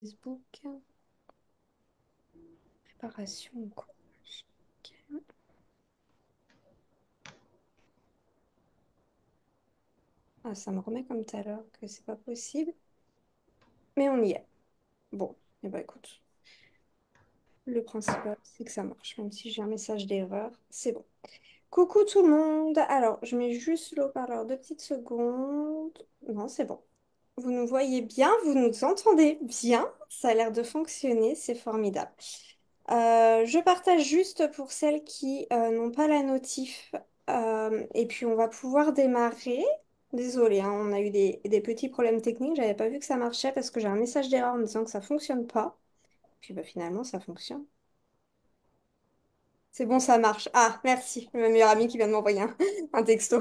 Facebook, préparation au courage. Ok. Ah, ça me remet comme tout à l'heure que c'est pas possible, mais on y est. Bon, et bah écoute, le principal, c'est que ça marche, même si j'ai un message d'erreur, c'est bon. Coucou tout le monde. Alors, je mets juste le haut-parleur 2 petites secondes. Non, c'est bon. Vous nous voyez bien, vous nous entendez bien. Ça a l'air de fonctionner, c'est formidable. Je partage juste pour celles qui n'ont pas la notif. Et puis, on va pouvoir démarrer. Désolée, hein, on a eu des petits problèmes techniques. J'avais pas vu que ça marchait parce que j'ai un message d'erreur en me disant que ça fonctionne pas. Puis bah, finalement, ça fonctionne. C'est bon, ça marche. Ah, merci. Ma meilleure amie qui vient de m'envoyer un texto.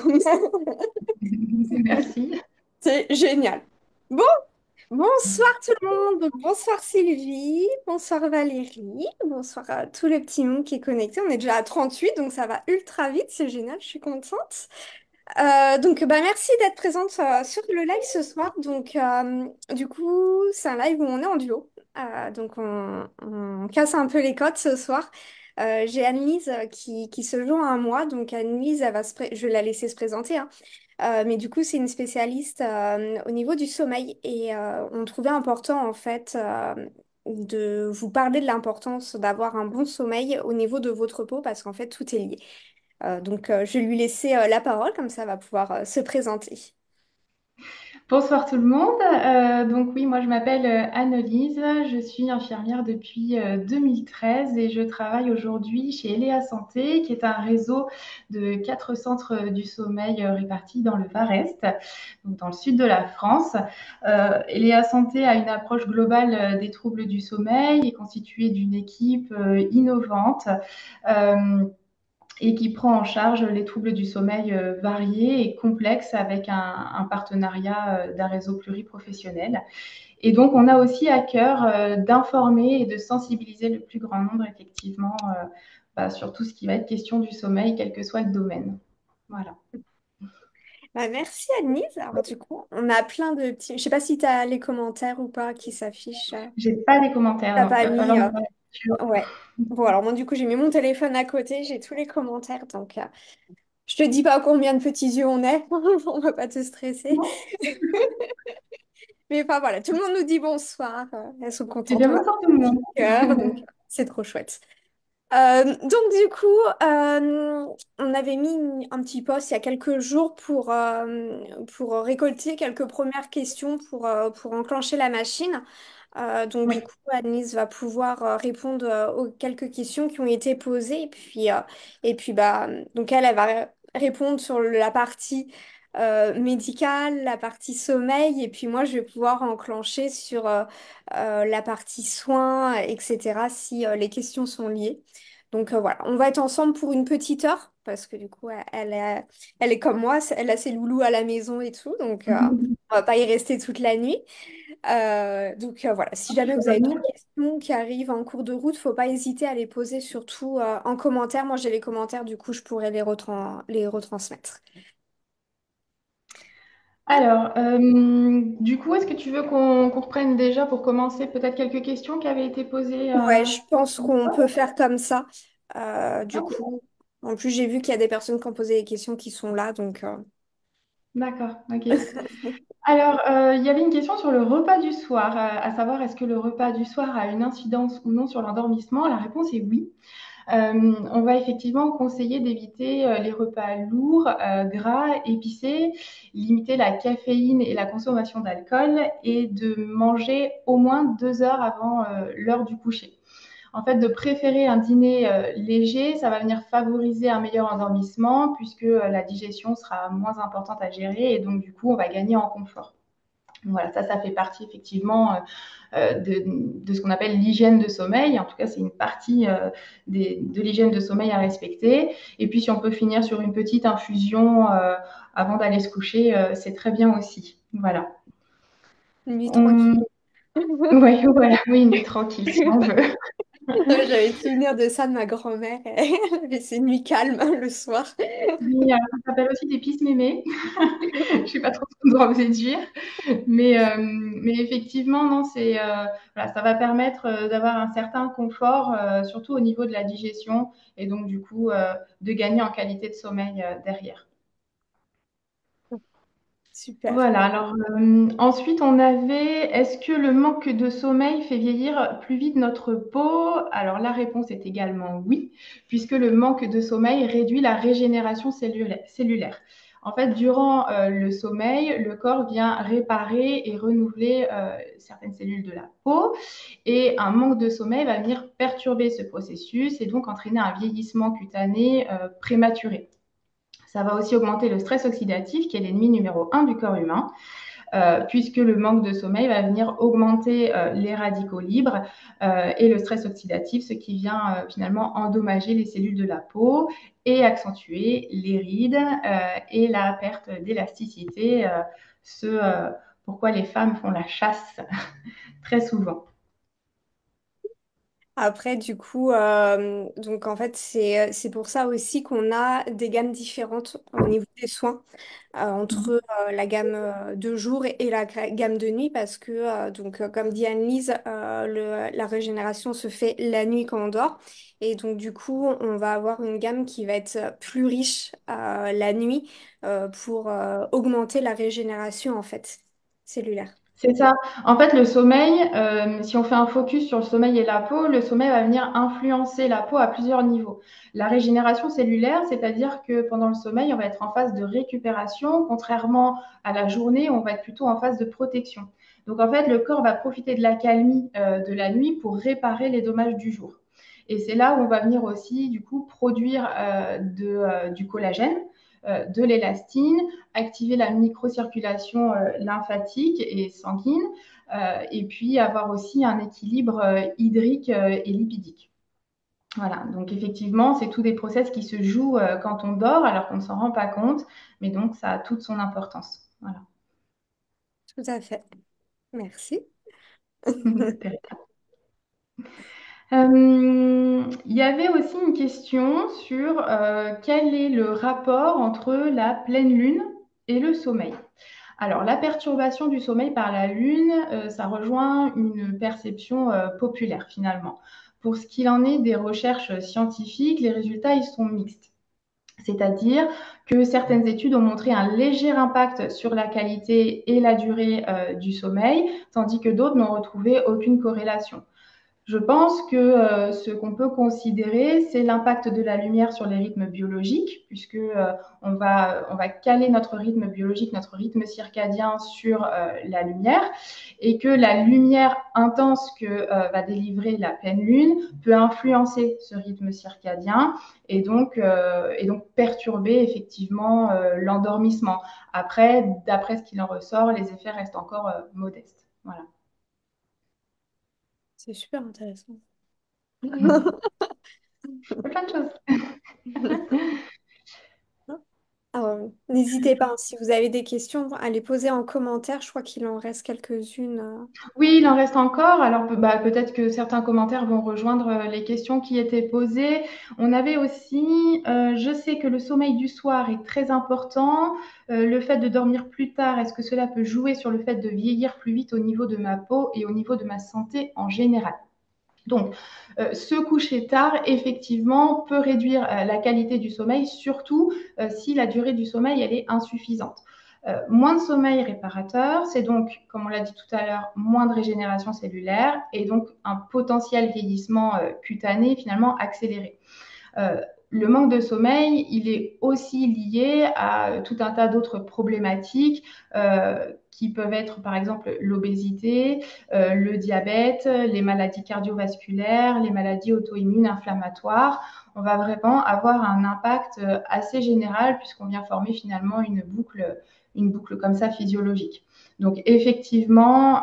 Merci. C'est génial. Bon, bonsoir tout le monde. Donc, bonsoir Sylvie, bonsoir Valérie, bonsoir à tout le petit monde qui est connecté. On est déjà à 38, donc ça va ultra vite. C'est génial, je suis contente. Donc, bah, merci d'être présente sur le live ce soir. Donc, du coup, c'est un live où on est en duo. Donc, on casse un peu les codes ce soir. J'ai Annelise qui se joint à moi. Donc, Annelise, je vais la laisser se présenter, hein. Mais du coup, c'est une spécialiste au niveau du sommeil. Et on trouvait important, en fait, de vous parler de l'importance d'avoir un bon sommeil au niveau de votre peau parce qu'en fait, tout est lié. Je vais lui laisser la parole, comme ça elle va pouvoir se présenter. Bonsoir tout le monde. Donc oui, moi je m'appelle Annelise, je suis infirmière depuis 2013 et je travaille aujourd'hui chez Eléa Santé, qui est un réseau de 4 centres du sommeil répartis dans le Var-Est, donc dans le sud de la France. Eléa Santé a une approche globale des troubles du sommeil, est constituée d'une équipe innovante. Euh, et qui prend en charge les troubles du sommeil variés et complexes avec un partenariat d'un réseau pluriprofessionnel. Et donc, on a aussi à cœur d'informer et de sensibiliser le plus grand nombre, effectivement, sur tout ce qui va être question du sommeil, quel que soit le domaine. Voilà. Bah, merci Annelise. Alors du coup, on a plein de petits... Je sais pas si tu as les commentaires ou pas qui s'affichent. J'ai pas les commentaires, T'as donc il pas va mis... falloir me faire la lecture. Ouais. Bon, alors moi du coup, j'ai mis mon téléphone à côté, j'ai tous les commentaires. Je te dis pas combien de petits yeux on est. On va pas te stresser. Mais enfin voilà, tout le monde nous dit bonsoir. Elles sont Eh contentes. bien, On a bonsoir tout le des monde. cœurs, donc c'est trop chouette. Donc du coup, on avait mis un petit post il y a quelques jours pour récolter quelques premières questions pour enclencher la machine. Donc Oui. du coup, Annelise va pouvoir répondre aux quelques questions qui ont été posées. Et puis bah, donc elle va répondre sur la partie médicale, la partie sommeil. Et puis moi, je vais pouvoir enclencher sur la partie soins, etc. si les questions sont liées. Donc voilà, on va être ensemble pour une petite heure parce que du coup, elle est comme moi, elle a ses loulous à la maison et tout, donc on va pas y rester toute la nuit. Voilà, si Je jamais peux vous avez revenir. d'autres questions qui arrivent en cours de route, faut pas hésiter à les poser surtout en commentaire. Moi, j'ai les commentaires, du coup, je pourrais les retransmettre. Alors, du coup, est-ce que tu veux qu'on reprenne déjà pour commencer peut-être quelques questions qui avaient été posées Ouais, je pense qu'on peut faire comme ça. Du coup, en plus, j'ai vu qu'il y a des personnes qui ont posé des questions qui sont là, donc. D'accord, ok. Alors, il y avait une question sur le repas du soir, à savoir est-ce que le repas du soir a une incidence ou non sur l'endormissement? La réponse est oui. On va effectivement conseiller d'éviter les repas lourds, gras, épicés, limiter la caféine et la consommation d'alcool et de manger au moins 2 heures avant l'heure du coucher. En fait, de préférer un dîner léger, ça va venir favoriser un meilleur endormissement puisque la digestion sera moins importante à gérer et donc du coup, on va gagner en confort. Voilà, ça fait partie effectivement de ce qu'on appelle l'hygiène de sommeil. En tout cas, c'est une partie de l'hygiène de sommeil à respecter. Et puis, si on peut finir sur une petite infusion avant d'aller se coucher, c'est très bien aussi. Voilà. Une nuit tranquille. On... Ouais, voilà, oui, une nuit tranquille si on veut. J'avais le souvenir de ça de ma grand-mère. Elle avait ses nuits calmes le soir. Oui, ça s'appelle aussi des pistes mémées. Je sais pas trop ce qu'on doit vous dire. Mais effectivement, non, voilà, ça va permettre d'avoir un certain confort, surtout au niveau de la digestion, et donc du coup de gagner en qualité de sommeil derrière. Super. Voilà, alors ensuite on avait, est-ce que le manque de sommeil fait vieillir plus vite notre peau? Alors la réponse est également oui, puisque le manque de sommeil réduit la régénération cellulaire. En fait, durant le sommeil, le corps vient réparer et renouveler certaines cellules de la peau, et un manque de sommeil va venir perturber ce processus et donc entraîner un vieillissement cutané prématuré. Ça va aussi augmenter le stress oxydatif, qui est l'ennemi numéro un du corps humain, puisque le manque de sommeil va venir augmenter les radicaux libres et le stress oxydatif, ce qui vient finalement endommager les cellules de la peau et accentuer les rides et la perte d'élasticité, ce pourquoi les femmes font la chasse très souvent. Après, du coup, donc en fait, c'est pour ça aussi qu'on a des gammes différentes au niveau des soins entre la gamme de jour et la gamme de nuit parce que, comme dit Anne-Lise, la régénération se fait la nuit quand on dort. Et donc, du coup, on va avoir une gamme qui va être plus riche la nuit pour augmenter la régénération, en fait, cellulaire. C'est ça. En fait, le sommeil, si on fait un focus sur le sommeil et la peau, le sommeil va venir influencer la peau à plusieurs niveaux. La régénération cellulaire, c'est-à-dire que pendant le sommeil, on va être en phase de récupération, contrairement à la journée, on va être plutôt en phase de protection. Donc, en fait, le corps va profiter de l'accalmie de la nuit pour réparer les dommages du jour. Et c'est là où on va venir aussi, du coup, produire du collagène, de l'élastine, activer la microcirculation lymphatique et sanguine, et puis avoir aussi un équilibre hydrique et lipidique. Voilà, donc effectivement, c'est tous des process qui se jouent quand on dort alors qu'on ne s'en rend pas compte, mais donc ça a toute son importance. Voilà. Tout à fait. Merci. Il y avait aussi une question sur quel est le rapport entre la pleine lune et le sommeil. Alors, la perturbation du sommeil par la Lune, ça rejoint une perception populaire finalement. Pour ce qu'il en est des recherches scientifiques, les résultats ils sont mixtes. C'est-à-dire que certaines études ont montré un léger impact sur la qualité et la durée du sommeil, tandis que d'autres n'ont retrouvé aucune corrélation. Je pense que ce qu'on peut considérer, c'est l'impact de la lumière sur les rythmes biologiques, puisque on va caler notre rythme biologique, notre rythme circadien sur la lumière, et que la lumière intense que va délivrer la pleine lune peut influencer ce rythme circadien et donc perturber effectivement l'endormissement. Après, d'après ce qu'il en ressort, les effets restent encore modestes. Voilà. C'est super intéressant. Plein de choses. N'hésitez pas, hein, si vous avez des questions, à les poser en commentaire. Je crois qu'il en reste quelques-unes. Oui, il en reste encore. Alors, peut-être que certains commentaires vont rejoindre les questions qui étaient posées. On avait aussi, je sais que le sommeil du soir est très important. Le fait de dormir plus tard, est-ce que cela peut jouer sur le fait de vieillir plus vite au niveau de ma peau et au niveau de ma santé en général? Donc, se coucher tard, effectivement, peut réduire la qualité du sommeil, surtout si la durée du sommeil elle est insuffisante. Moins de sommeil réparateur, c'est donc, comme on l'a dit tout à l'heure, moins de régénération cellulaire et donc un potentiel vieillissement cutané finalement accéléré. Euh, le manque de sommeil, il est aussi lié à tout un tas d'autres problématiques qui peuvent être par exemple l'obésité, le diabète, les maladies cardiovasculaires, les maladies auto-immunes inflammatoires. On va vraiment avoir un impact assez général puisqu'on vient former finalement une boucle comme ça physiologique. Donc effectivement,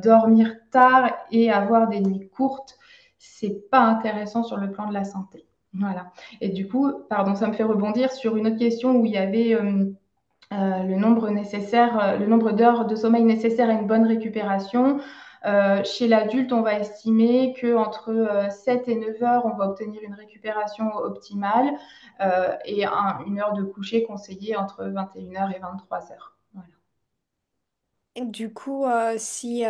dormir tard et avoir des nuits courtes, c'est pas intéressant sur le plan de la santé. Voilà. Et du coup, pardon, ça me fait rebondir sur une autre question où il y avait le nombre d'heures de sommeil nécessaire à une bonne récupération. Chez l'adulte, on va estimer qu'entre 7 et 9 heures, on va obtenir une récupération optimale et une heure de coucher conseillée entre 21 heures et 23 heures. Voilà. Et du coup, si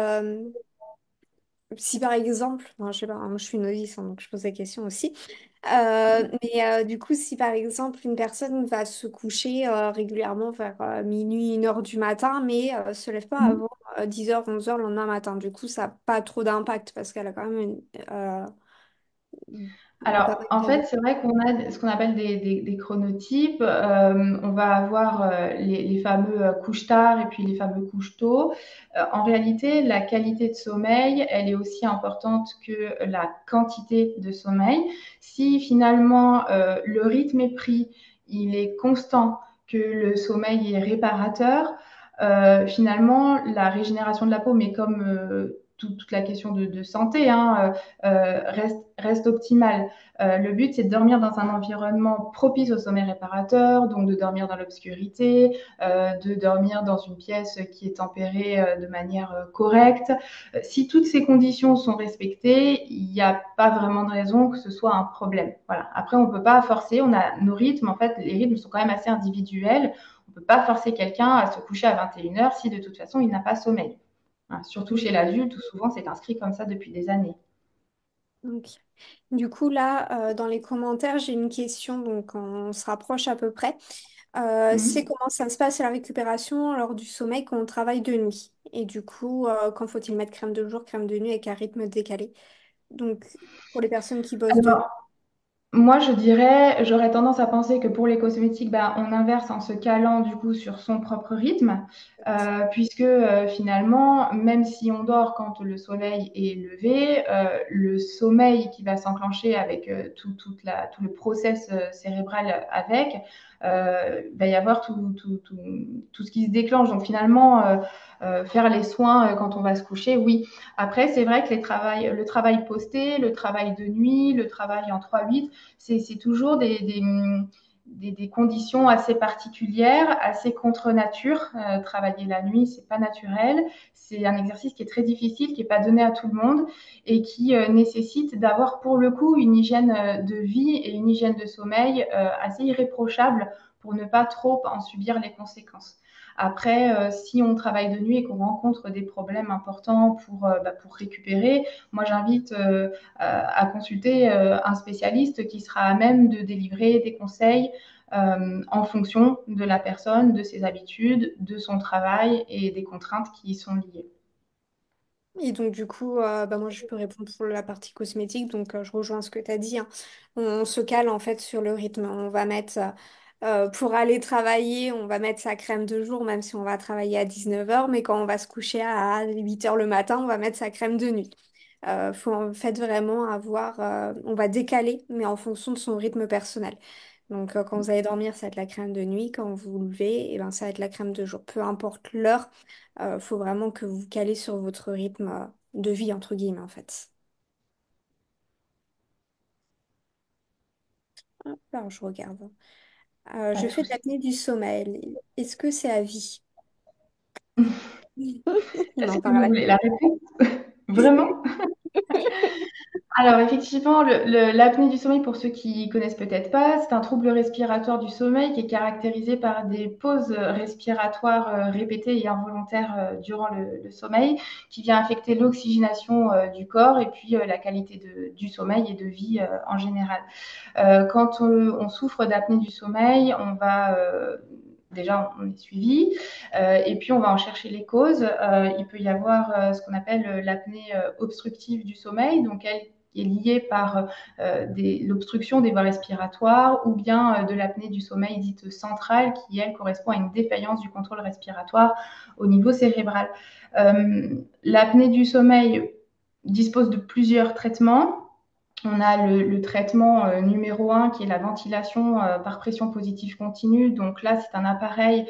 par exemple, non, je sais pas, hein, moi, je suis novice, hein, donc je pose la question aussi. Du coup, si par exemple une personne va se coucher régulièrement vers minuit, 1 heure du matin, mais se lève pas Mhm. avant 10 heures, 11 heures le lendemain matin, du coup, ça n'a pas trop d'impact parce qu'elle a quand même pas Alors, mal en de... fait, c'est vrai qu'on a ce qu'on appelle des chronotypes. On va avoir les fameux couches tard et puis les fameux couches tôt. En réalité, la qualité de sommeil, elle est aussi importante que la quantité de sommeil. Si finalement le rythme est pris, il est constant, que le sommeil est réparateur, finalement, la régénération de la peau, mais comme toute la question de santé, hein, reste optimale. Le but, c'est de dormir dans un environnement propice au sommeil réparateur, donc de dormir dans l'obscurité, de dormir dans une pièce qui est tempérée de manière correcte. Si toutes ces conditions sont respectées, il n'y a pas vraiment de raison que ce soit un problème. Voilà. Après, on ne peut pas forcer, on a nos rythmes, en fait, les rythmes sont quand même assez individuels. On ne peut pas forcer quelqu'un à se coucher à 21 heures si de toute façon il n'a pas sommeil. Hein, surtout chez l'adulte où souvent c'est inscrit comme ça depuis des années. Ok. Du coup, là, dans les commentaires, j'ai une question, donc on se rapproche à peu près. C'est Mmh. comment ça se passe la récupération lors du sommeil quand on travaille de nuit. Et du coup, quand faut-il mettre crème de jour, crème de nuit avec un rythme décalé. Donc, pour les personnes qui bossent de nuit. Alors, moi, je dirais, j'aurais tendance à penser que pour les cosmétiques, bah, on inverse en se calant du coup sur son propre rythme, puisque finalement, même si on dort quand le soleil est levé, le sommeil qui va s'enclencher avec tout le process cérébral avec, il va y avoir tout ce qui se déclenche. Donc finalement, faire les soins quand on va se coucher, oui. Après, c'est vrai que le travail posté, le travail de nuit, le travail en 3-8, c'est toujours des conditions assez particulières, assez contre nature. Travailler la nuit, c'est pas naturel. C'est un exercice qui est très difficile, qui n'est pas donné à tout le monde et qui nécessite d'avoir pour le coup une hygiène de vie et une hygiène de sommeil assez irréprochable pour ne pas trop en subir les conséquences. Après, si on travaille de nuit et qu'on rencontre des problèmes importants pour récupérer, moi j'invite à consulter un spécialiste qui sera à même de délivrer des conseils en fonction de la personne, de ses habitudes, de son travail et des contraintes qui y sont liées. Et donc, du coup, moi, je peux répondre pour la partie cosmétique. Donc, je rejoins ce que tu as dit, hein. On se cale en fait sur le rythme. On va mettre, pour aller travailler, on va mettre sa crème de jour, même si on va travailler à 19 heures. Mais quand on va se coucher à 8 heures le matin, on va mettre sa crème de nuit. Faut en fait vraiment avoir, on va décaler, mais en fonction de son rythme personnel. Donc, quand vous allez dormir, ça va être la crème de nuit. Quand vous vous levez, et ben, ça va être la crème de jour. Peu importe l'heure, faut vraiment que vous vous calez sur votre rythme de vie, entre guillemets, en fait. Hop, alors, je regarde. Pas Je de fais de souci. l'apnée du sommeil. Est-ce que c'est à vie? Il Est-ce m'en que vous parlait. voulez la réponse? Vraiment? Alors effectivement, l'apnée du sommeil, pour ceux qui connaissent peut-être pas, c'est un trouble respiratoire du sommeil qui est caractérisé par des pauses respiratoires répétées et involontaires durant le sommeil, qui vient affecter l'oxygénation du corps et puis la qualité du sommeil et de vie en général. Quand on souffre d'apnée du sommeil, on va déjà on est suivi et puis on va en chercher les causes. Il peut y avoir ce qu'on appelle l'apnée obstructive du sommeil, donc elle qui est liée par l'obstruction des voies respiratoires ou bien de l'apnée du sommeil dite centrale qui, elle, correspond à une défaillance du contrôle respiratoire au niveau cérébral. L'apnée du sommeil dispose de plusieurs traitements. On a le traitement numéro un qui est la ventilation par pression positive continue. Donc là, c'est un appareil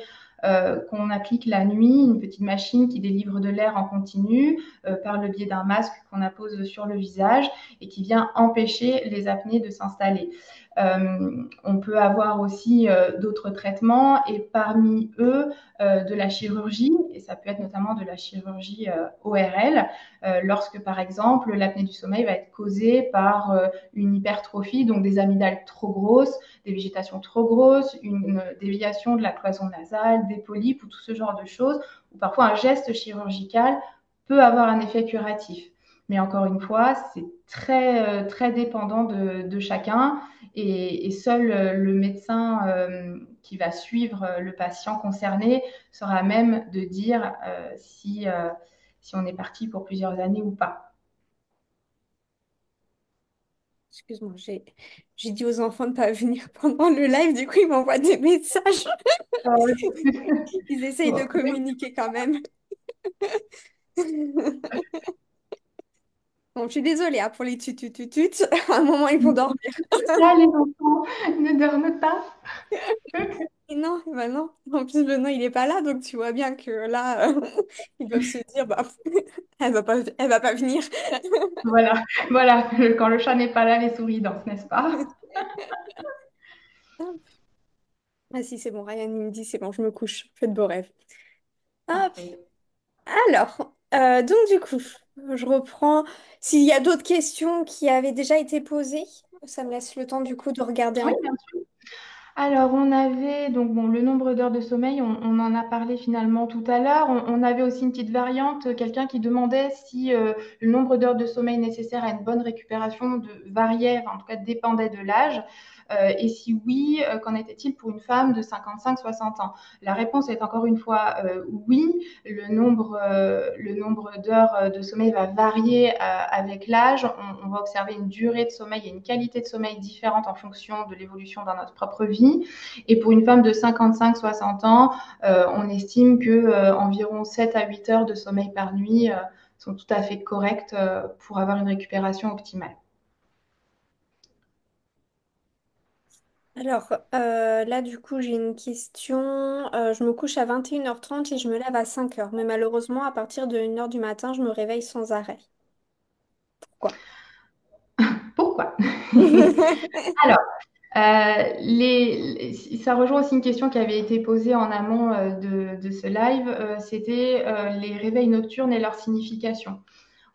qu'on applique la nuit, une petite machine qui délivre de l'air en continu par le biais d'un masque qu'on appose sur le visage et qui vient empêcher les apnées de s'installer. On peut avoir aussi d'autres traitements et parmi eux, de la chirurgie, et ça peut être notamment de la chirurgie ORL, lorsque par exemple l'apnée du sommeil va être causée par une hypertrophie, donc des amygdales trop grosses, des végétations trop grosses, une déviation de la cloison nasale, des polypes ou tout ce genre de choses, ou parfois un geste chirurgical peut avoir un effet curatif. Mais encore une fois, c'est très dépendant de chacun et seul le médecin qui va suivre le patient concerné sera à même de dire si on est parti pour plusieurs années ou pas. Excuse-moi, j'ai dit aux enfants de pas venir pendant le live, du coup ils m'envoient des messages. Ils essayent de Bon, communiquer quand même. Bon, je suis désolée hein, pour les tutututut. À un moment, ils vont dormir. là, les enfants ne dorment pas. Et non, bah non. En plus, le nom, il est pas là, donc tu vois bien que là, ils peuvent se dire, bah, elle va pas venir. Voilà, voilà, quand le chat n'est pas là, les souris dansent, n'est-ce pas? Ah si, c'est bon, Ryan, il me dit, c'est bon, je me couche. Faites beaux rêves. Hop. Parfait. Alors, donc du coup, je reprends. S'il y a d'autres questions qui avaient déjà été posées, ça me laisse le temps du coup de regarder Oui, un bien sûr. Alors, on avait donc bon, le nombre d'heures de sommeil, on en a parlé finalement tout à l'heure. On avait aussi une petite variante, quelqu'un qui demandait si le nombre d'heures de sommeil nécessaire à une bonne récupération variait, enfin, en tout cas dépendait de l'âge. Et si oui, qu'en était-il pour une femme de 55-60 ans? La réponse est encore une fois oui. Le nombre d'heures de sommeil va varier avec l'âge. On va observer une durée de sommeil et une qualité de sommeil différente en fonction de l'évolution dans notre propre vie. Et pour une femme de 55-60 ans, on estime que environ 7 à 8 heures de sommeil par nuit sont tout à fait correctes pour avoir une récupération optimale. Alors, là, du coup, j'ai une question. Je me couche à 21h30 et je me lève à 5h. Mais malheureusement, à partir de 1h du matin, je me réveille sans arrêt. Pourquoi? Pourquoi? Alors, ça rejoint aussi une question qui avait été posée en amont de ce live. C'était les réveils nocturnes et leur signification.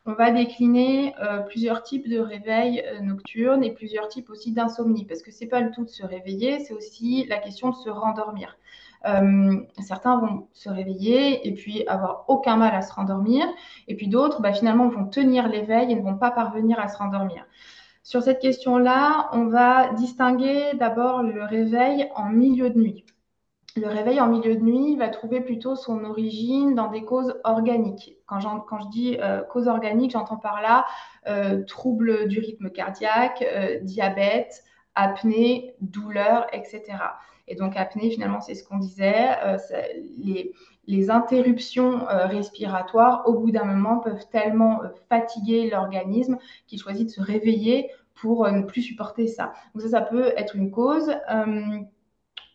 On va décliner plusieurs types de réveils nocturnes et plusieurs types aussi d'insomnie, parce que c'est pas le tout de se réveiller, c'est aussi la question de se rendormir. Certains vont se réveiller et puis avoir aucun mal à se rendormir, et puis d'autres, bah, finalement, vont tenir l'éveil et ne vont pas parvenir à se rendormir. Sur cette question-là, on va distinguer d'abord le réveil en milieu de nuit. Le réveil en milieu de nuit va trouver plutôt son origine dans des causes organiques. Quand je dis cause organique, j'entends par là troubles du rythme cardiaque, diabète, apnée, douleur, etc. Et donc apnée, finalement, c'est ce qu'on disait, les interruptions respiratoires, au bout d'un moment, peuvent tellement fatiguer l'organisme qu'il choisit de se réveiller pour ne plus supporter ça. Donc ça peut être une cause.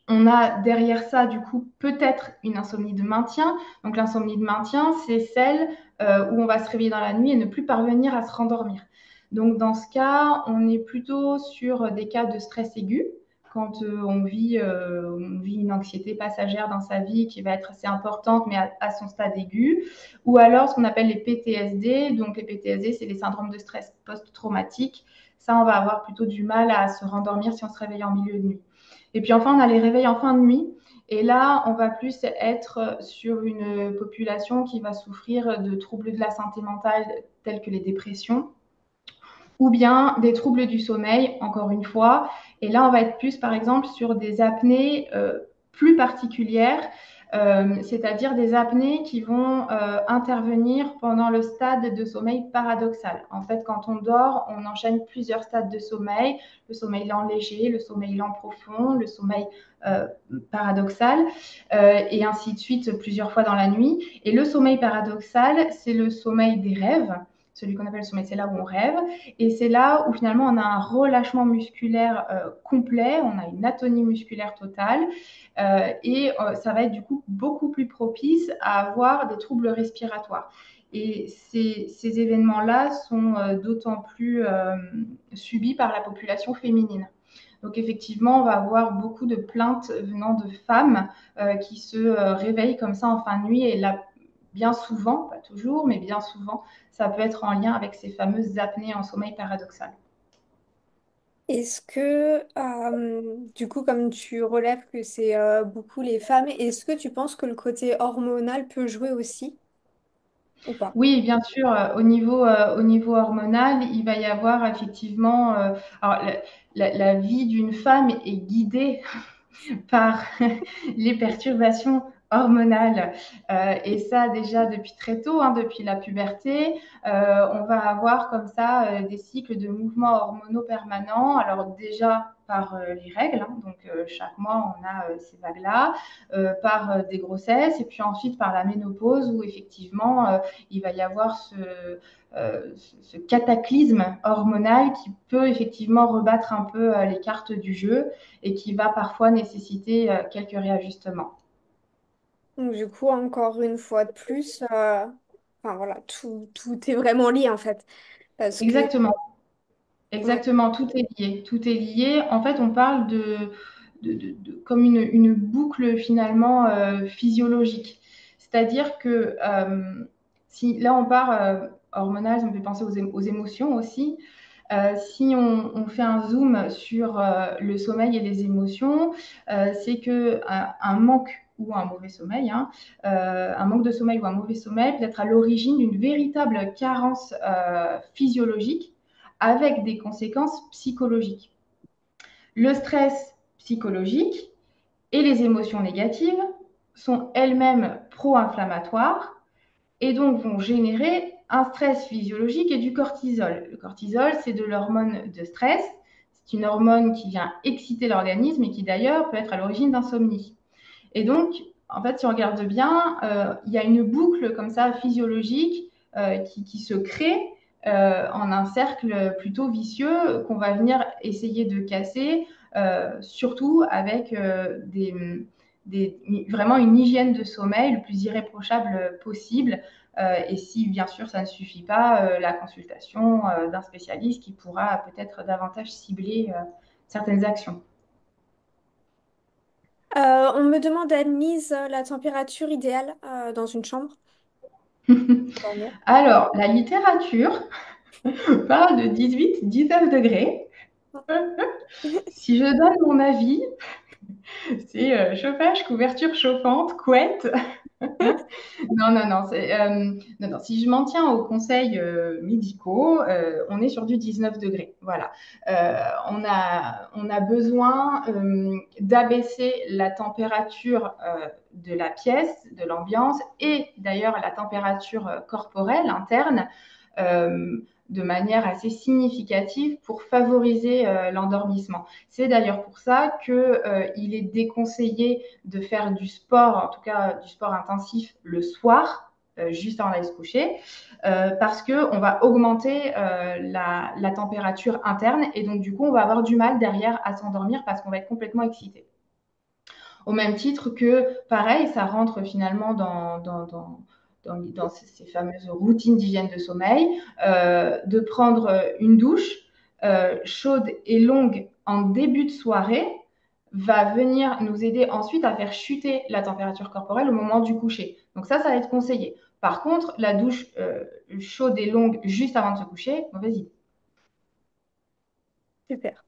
On a derrière ça, du coup, peut-être une insomnie de maintien. Donc l'insomnie de maintien, c'est celle où on va se réveiller dans la nuit et ne plus parvenir à se rendormir. Donc dans ce cas, on est plutôt sur des cas de stress aigu, quand on vit une anxiété passagère dans sa vie qui va être assez importante, mais à son stade aigu. Ou alors ce qu'on appelle les PTSD. Donc les PTSD, c'est les syndromes de stress post-traumatique. Ça, on va avoir plutôt du mal à se rendormir si on se réveille en milieu de nuit. Et puis enfin, on a les réveils en fin de nuit. Et là, on va plus être sur une population qui va souffrir de troubles de la santé mentale tels que les dépressions ou bien des troubles du sommeil, encore une fois. Et là, on va être plus, par exemple, sur des apnées plus particulières, c'est-à-dire des apnées qui vont intervenir pendant le stade de sommeil paradoxal. En fait, quand on dort, on enchaîne plusieurs stades de sommeil, le sommeil lent léger, le sommeil lent profond, le sommeil paradoxal, et ainsi de suite plusieurs fois dans la nuit. Et le sommeil paradoxal, c'est le sommeil des rêves. Celui qu'on appelle le sommeil, c'est là où on rêve. Et c'est là où finalement on a un relâchement musculaire complet, on a une atonie musculaire totale et ça va être du coup beaucoup plus propice à avoir des troubles respiratoires. Et ces événements-là sont d'autant plus subis par la population féminine. Donc effectivement, on va avoir beaucoup de plaintes venant de femmes qui se réveillent comme ça en fin de nuit et là, bien souvent, pas toujours, mais bien souvent, ça peut être en lien avec ces fameuses apnées en sommeil paradoxal. Est-ce que, du coup, comme tu relèves que c'est beaucoup les femmes, est-ce que tu penses que le côté hormonal peut jouer aussi ou pas? Oui, bien sûr, au niveau hormonal, il va y avoir effectivement, alors la vie d'une femme est guidée par les perturbations hormonales. Et ça, déjà depuis très tôt, hein, depuis la puberté, on va avoir comme ça des cycles de mouvements hormonaux permanents. Alors déjà par les règles, hein, donc chaque mois on a ces vagues-là, par des grossesses, et puis ensuite par la ménopause où effectivement il va y avoir ce cataclysme hormonal qui peut effectivement rebattre un peu les cartes du jeu et qui va parfois nécessiter quelques réajustements. Donc, du coup, encore une fois de plus, enfin voilà, tout est vraiment lié en fait. Parce que, Exactement, ouais. exactement, tout est lié. Tout est lié. En fait, on parle comme une boucle finalement physiologique. C'est-à-dire que si là on part hormonal, ça me fait penser aux émotions aussi. Si on fait un zoom sur le sommeil et les émotions, c'est que un manque ou un mauvais sommeil, hein, un manque de sommeil ou un mauvais sommeil peut être à l'origine d'une véritable carence physiologique avec des conséquences psychologiques. Le stress psychologique et les émotions négatives sont elles-mêmes pro-inflammatoires et donc vont générer un stress physiologique et du cortisol. Le cortisol, c'est de l'hormone de stress. C'est une hormone qui vient exciter l'organisme et qui d'ailleurs peut être à l'origine d'insomnie. Et donc, en fait, si on regarde bien, il y a une boucle comme ça physiologique qui se crée en un cercle plutôt vicieux qu'on va venir essayer de casser, surtout avec vraiment une hygiène de sommeil le plus irréprochable possible. Et si bien sûr ça ne suffit pas, la consultation d'un spécialiste qui pourra peut-être davantage cibler certaines actions. On me demande, Anne-Lise, la température idéale dans une chambre pour dormir. Alors, la littérature parle de 18-19 degrés. Si je donne mon avis, c'est chauffage, couverture chauffante, couette. Non, non, non, non, non. Si je m'en tiens aux conseils médicaux, on est sur du 19 degrés. Voilà. On a besoin d'abaisser la température de la pièce, de l'ambiance et d'ailleurs la température corporelle interne. euh, de manière assez significative pour favoriser l'endormissement. C'est d'ailleurs pour ça qu'il est déconseillé de faire du sport, en tout cas du sport intensif, le soir, juste avant d'aller se coucher, parce qu'on va augmenter la température interne et donc du coup, on va avoir du mal derrière à s'endormir parce qu'on va être complètement excité. Au même titre que, pareil, ça rentre finalement dans ces fameuses routines d'hygiène de sommeil, de prendre une douche chaude et longue en début de soirée va venir nous aider ensuite à faire chuter la température corporelle au moment du coucher. Donc ça va être conseillé. Par contre, la douche chaude et longue juste avant de se coucher, mauvaise idée. Super.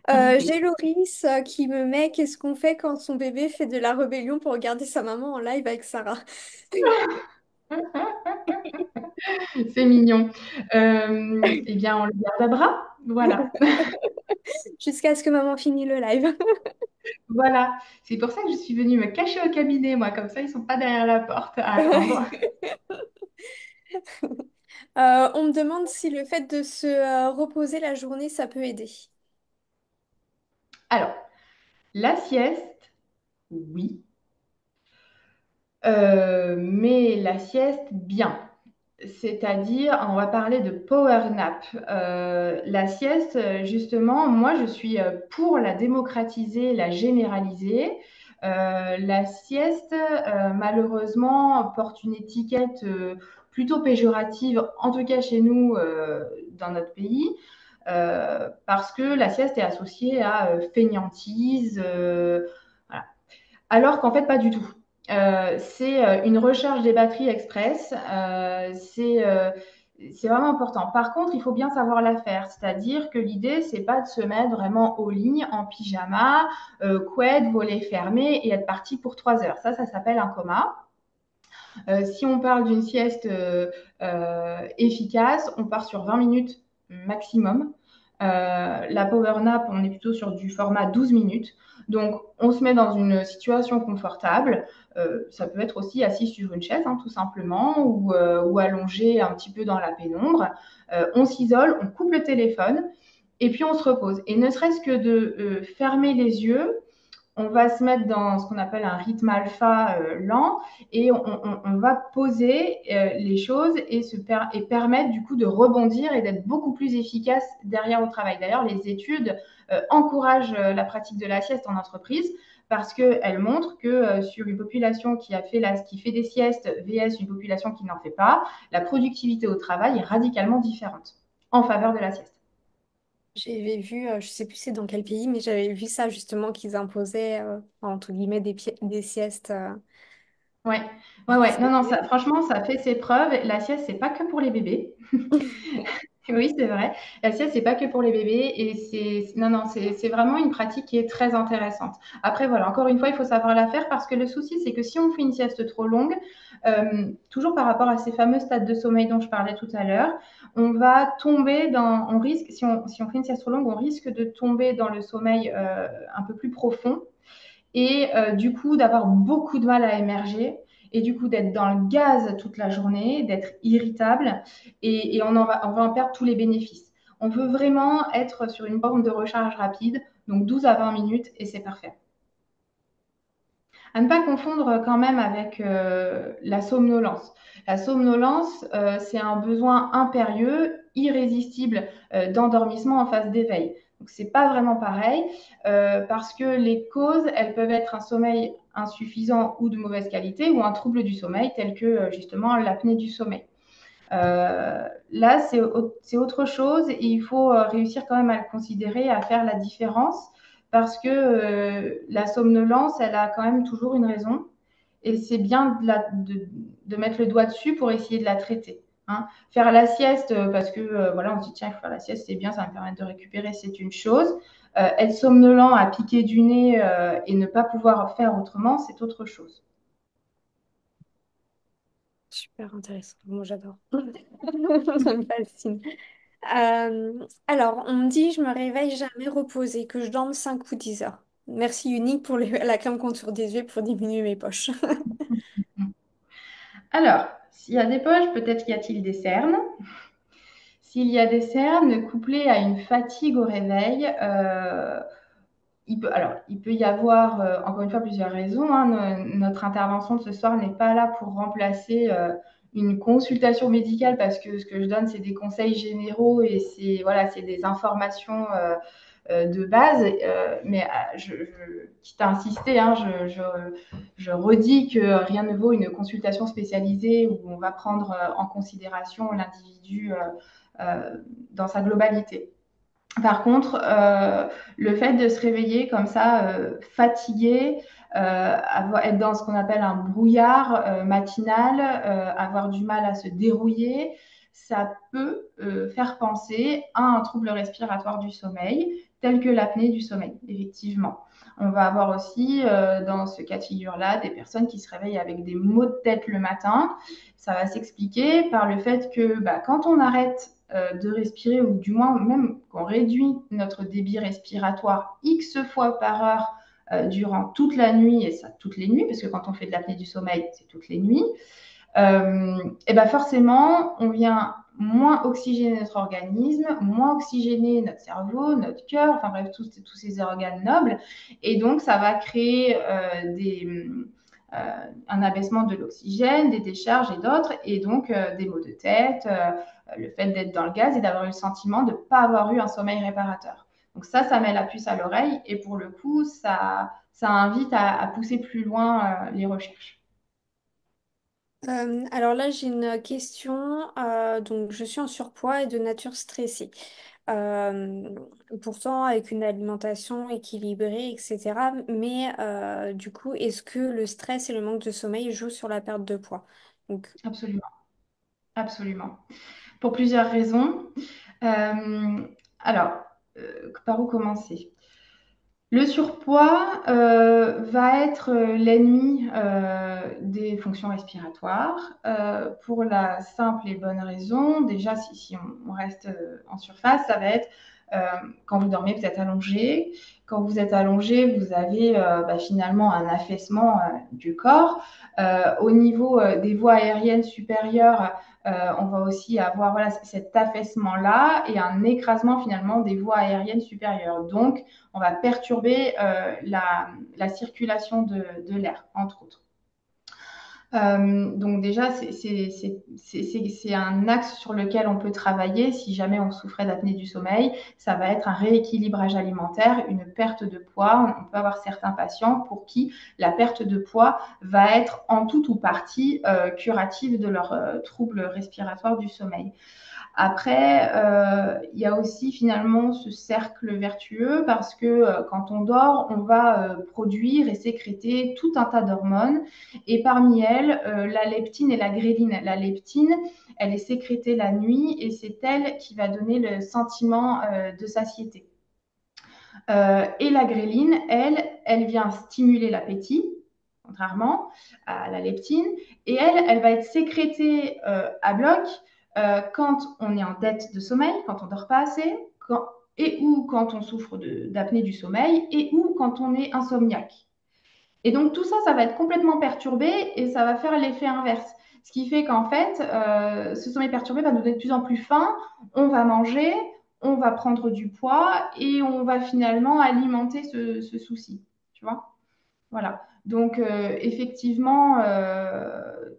J'ai Loris qui me met qu'est-ce qu'on fait quand son bébé fait de la rébellion pour regarder sa maman en live avec Sarah. C'est mignon. Eh bien, on le garde à bras. Voilà. Jusqu'à ce que maman finisse le live. Voilà, c'est pour ça que je suis venue me cacher au cabinet, moi, comme ça, ils sont pas derrière la porte à attendre. On me demande si le fait de se reposer la journée, ça peut aider. Alors, la sieste, oui, mais la sieste, bien. C'est-à-dire, on va parler de power nap. La sieste, justement, moi, je suis pour la démocratiser, la généraliser. La sieste, malheureusement, porte une étiquette plutôt péjorative, en tout cas chez nous, dans notre pays. parce que la sieste est associée à fainéantise, voilà. Alors qu'en fait, pas du tout. C'est une recharge des batteries express. C'est vraiment important. Par contre, il faut bien savoir la faire. C'est-à-dire que l'idée, c'est pas de se mettre vraiment au lit, en pyjama, couette, volets fermés et être parti pour 3 heures. Ça s'appelle un coma. Si on parle d'une sieste efficace, on part sur 20 minutes maximum. La power nap, on est plutôt sur du format 12 minutes. Donc, on se met dans une situation confortable. Ça peut être aussi assis sur une chaise, hein, tout simplement, ou allongé un petit peu dans la pénombre. On s'isole, on coupe le téléphone et puis on se repose. Et ne serait-ce que de fermer les yeux, on va se mettre dans ce qu'on appelle un rythme alpha lent et on va poser les choses et permettre du coup de rebondir et d'être beaucoup plus efficace derrière au travail. D'ailleurs, les études encouragent la pratique de la sieste en entreprise parce qu'elles montrent que sur une population qui fait des siestes vs une population qui n'en fait pas, la productivité au travail est radicalement différente en faveur de la sieste. J'avais vu, je sais plus c'est dans quel pays, mais j'avais vu ça justement qu'ils imposaient, entre guillemets, des siestes. Ouais, ouais, ouais. Non, non, C'était- ça, franchement, ça fait ses preuves. La sieste, c'est pas que pour les bébés. Oui, c'est vrai. La sieste, c'est pas que pour les bébés et non, non, c'est vraiment une pratique qui est très intéressante. Après, voilà, encore une fois, il faut savoir la faire parce que le souci, c'est que si on fait une sieste trop longue, toujours par rapport à ces fameux stades de sommeil dont je parlais tout à l'heure, on va tomber on risque, si on fait une sieste trop longue, on risque de tomber dans le sommeil un peu plus profond et du coup d'avoir beaucoup de mal à émerger et du coup d'être dans le gaz toute la journée, d'être irritable et on va en perdre tous les bénéfices. On veut vraiment être sur une forme de recharge rapide, donc 12 à 20 minutes et c'est parfait. À ne pas confondre quand même avec la somnolence. La somnolence, c'est un besoin impérieux, irrésistible d'endormissement en phase d'éveil. Donc, c'est pas vraiment pareil parce que les causes, elles peuvent être un sommeil insuffisant ou de mauvaise qualité ou un trouble du sommeil tel que justement l'apnée du sommeil. Là, c'est autre chose et il faut réussir quand même à le considérer, à faire la différence parce que la somnolence, elle a quand même toujours une raison et c'est bien de mettre le doigt dessus pour essayer de la traiter. Hein. Faire la sieste parce que voilà, on se dit tiens, faire la sieste, c'est bien, ça va me permettre de récupérer, c'est une chose. Être somnolent, à piquer du nez et ne pas pouvoir faire autrement, c'est autre chose. Super intéressant. Moi, j'adore. Ça me fascine. Alors, on me dit, je me réveille jamais reposée, que je dorme 5 ou 10 heures. Merci Unique pour la crème contour des yeux pour diminuer mes poches. Alors, s'il y a des poches, peut-être y a-t-il des cernes. S'il y a des cernes couplées à une fatigue au réveil, il peut y avoir, encore une fois, plusieurs raisons. Hein. Notre intervention de ce soir n'est pas là pour remplacer une consultation médicale parce que ce que je donne, c'est des conseils généraux et c'est des informations de base. Mais quitte à insister, hein, je redis que rien ne vaut une consultation spécialisée où on va prendre en considération l'individu dans sa globalité. Par contre, le fait de se réveiller comme ça, fatigué, être dans ce qu'on appelle un brouillard matinal, avoir du mal à se dérouiller, ça peut faire penser à un trouble respiratoire du sommeil, tel que l'apnée du sommeil, effectivement. On va avoir aussi dans ce cas de figure-là des personnes qui se réveillent avec des maux de tête le matin. Ça va s'expliquer par le fait que quand on arrête de respirer ou du moins même qu'on réduit notre débit respiratoire X fois par heure durant toute la nuit, et ça toutes les nuits, parce que quand on fait de l'apnée du sommeil, c'est toutes les nuits, et ben forcément, on vient moins oxygéner notre organisme, moins oxygéner notre cerveau, notre cœur, enfin bref, tous ces organes nobles. Et donc, ça va créer un abaissement de l'oxygène, des décharges et d'autres, et donc des maux de tête, le fait d'être dans le gaz et d'avoir eu le sentiment de ne pas avoir eu un sommeil réparateur. Donc ça met la puce à l'oreille et pour le coup, ça invite à pousser plus loin les recherches. Alors là, j'ai une question. Donc, je suis en surpoids et de nature stressée. Euh, Pourtant, avec une alimentation équilibrée, etc. Mais du coup, est-ce que le stress et le manque de sommeil jouent sur la perte de poids? Donc, Absolument, absolument. Pour plusieurs raisons. Euh, alors, par où commencer? Le surpoids va être l'ennemi des fonctions respiratoires pour la simple et bonne raison. Déjà, si on reste en surface, ça va être euh, quand vous dormez, vous êtes allongé. Quand vous êtes allongé, vous avez finalement un affaissement du corps. Au niveau des voies aériennes supérieures, on va aussi avoir voilà, cet affaissement-là et un écrasement finalement des voies aériennes supérieures. Donc, on va perturber la circulation de l'air, entre autres. Donc déjà, c'est un axe sur lequel on peut travailler si jamais on souffrait d'apnée du sommeil. Ça va être un rééquilibrage alimentaire, une perte de poids. On peut avoir certains patients pour qui la perte de poids va être en tout ou partie curative de leurs troubles respiratoires du sommeil. Après, il y a aussi finalement ce cercle vertueux parce que quand on dort, on va produire et sécréter tout un tas d'hormones et parmi elles, la leptine et la gréline. La leptine, elle est sécrétée la nuit et c'est elle qui va donner le sentiment de satiété. Et la gréline, elle vient stimuler l'appétit, contrairement à la leptine, et elle va être sécrétée à bloc quand on est en dette de sommeil, quand on ne dort pas assez, et ou quand on souffre d'apnée du sommeil, et ou quand on est insomniaque. Et donc tout ça, ça va être complètement perturbé et ça va faire l'effet inverse. Ce qui fait qu'en fait, ce sommeil perturbé va nous donner de plus en plus faim, on va manger, on va prendre du poids et on va finalement alimenter ce souci. Tu vois? Voilà. Donc, effectivement,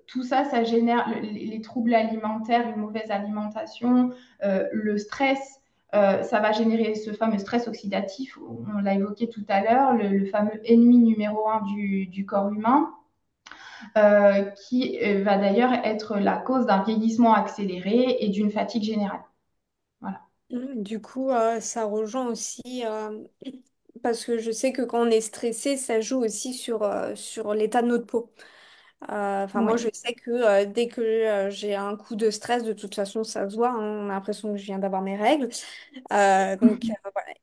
tout ça, ça génère les troubles alimentaires, une mauvaise alimentation, le stress. Ça va générer ce fameux stress oxydatif, on l'a évoqué tout à l'heure, le fameux ennemi numéro un du corps humain, qui va d'ailleurs être la cause d'un vieillissement accéléré et d'une fatigue générale. Voilà. du coup, ça rejoint aussi, parce que je sais que quand on est stressé, ça joue aussi sur l'état de notre peau. Enfin, moi, je Oui. sais que dès que j'ai un coup de stress, de toute façon, ça se voit, hein, on a l'impression que je viens d'avoir mes règles. Voilà.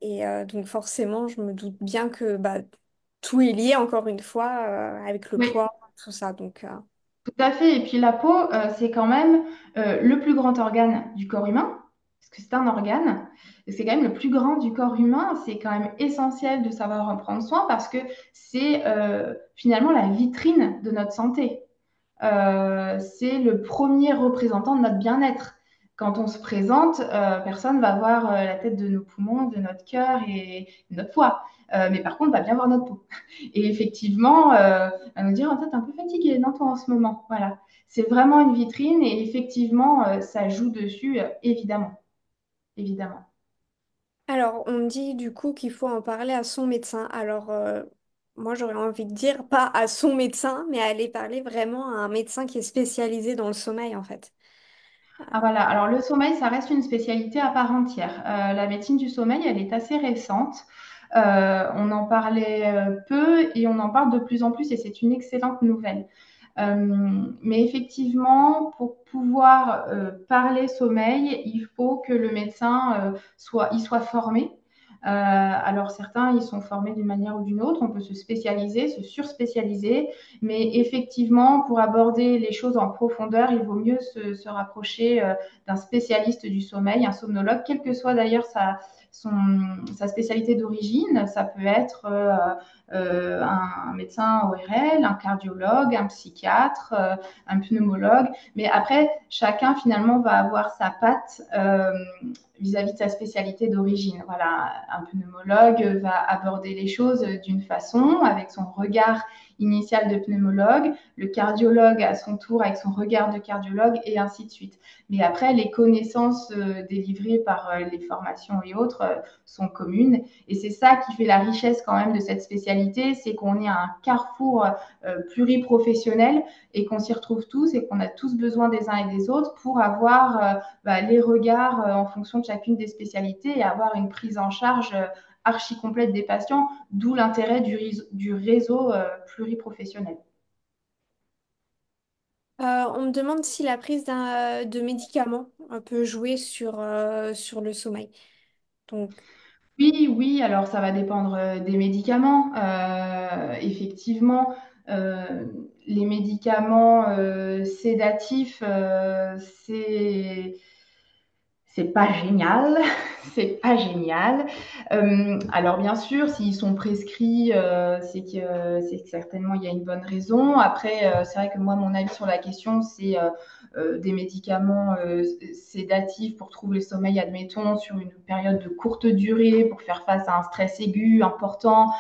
Et donc, forcément, je me doute bien que bah, tout est lié, encore une fois, avec le Oui. poids, tout ça. Donc, Tout à fait. Et puis la peau, c'est quand même le plus grand organe du corps humain, parce que c'est un organe. Et c'est quand même le plus grand du corps humain. C'est quand même essentiel de savoir en prendre soin parce que c'est finalement la vitrine de notre santé. C'est le premier représentant de notre bien-être. Quand on se présente, personne va voir la tête de nos poumons, de notre cœur et de notre foie. Mais par contre, va bien voir notre peau. Et effectivement, à nous dire, en fait, t'es un peu fatigué, non, toi, en ce moment. Voilà. C'est vraiment une vitrine et effectivement, ça joue dessus, évidemment. Évidemment. alors, on me dit du coup qu'il faut en parler à son médecin. Alors, moi, j'aurais envie de dire pas à son médecin, mais aller parler vraiment à un médecin qui est spécialisé dans le sommeil, en fait. Ah, voilà. Alors, le sommeil, ça reste une spécialité à part entière. La médecine du sommeil, elle est assez récente. On en parlait peu et on en parle de plus en plus et c'est une excellente nouvelle. Mais effectivement, pour pouvoir parler sommeil, il faut que le médecin il soit formé. Alors certains, ils sont formés d'une manière ou d'une autre. On peut se spécialiser, se surspécialiser. Mais effectivement, pour aborder les choses en profondeur, il vaut mieux se rapprocher d'un spécialiste du sommeil, un somnologue, quelle que soit d'ailleurs sa spécialité d'origine. Ça peut être un médecin ORL, un cardiologue, un psychiatre, un pneumologue. Mais après, chacun finalement va avoir sa patte vis-à-vis de sa spécialité d'origine. Voilà, un pneumologue va aborder les choses d'une façon, avec son regard initiale de pneumologue, le cardiologue à son tour avec son regard de cardiologue et ainsi de suite. Mais après, les connaissances délivrées par les formations et autres sont communes. Et c'est ça qui fait la richesse quand même de cette spécialité, c'est qu'on est à un carrefour pluriprofessionnel et qu'on s'y retrouve tous et qu'on a tous besoin des uns et des autres pour avoir les regards en fonction de chacune des spécialités et avoir une prise en charge archi complète des patients, d'où l'intérêt du réseau pluriprofessionnel. On me demande si la prise de médicaments peut jouer sur le sommeil. Donc, Oui, oui, alors ça va dépendre des médicaments. Effectivement, euh, les médicaments sédatifs, c'est pas génial, c'est pas génial. Alors bien sûr, s'ils sont prescrits, c'est que certainement il y a une bonne raison. Après, c'est vrai que moi, mon avis sur la question, c'est des médicaments sédatifs pour trouver le sommeil, admettons, sur une période de courte durée, pour faire face à un stress aigu important.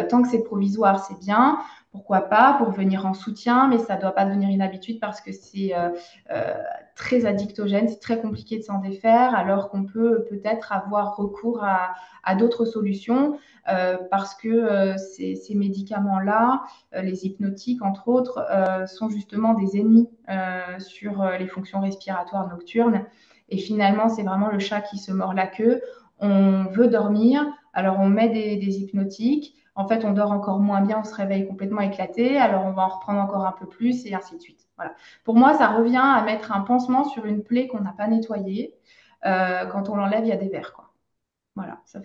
Tant que c'est provisoire, c'est bien. Pourquoi pas, pour venir en soutien, mais ça ne doit pas devenir une habitude parce que c'est euh, très addictogène, c'est très compliqué de s'en défaire, alors qu'on peut peut-être avoir recours à d'autres solutions parce que ces médicaments-là, les hypnotiques entre autres, sont justement des ennemis sur les fonctions respiratoires nocturnes. Et finalement, c'est vraiment le chat qui se mord la queue. On veut dormir, alors on met des hypnotiques. En fait, on dort encore moins bien, on se réveille complètement éclaté, alors on va en reprendre encore un peu plus et ainsi de suite. Voilà. Pour moi, ça revient à mettre un pansement sur une plaie qu'on n'a pas nettoyée. Quand on l'enlève, il y a des vers, quoi. Voilà, c'est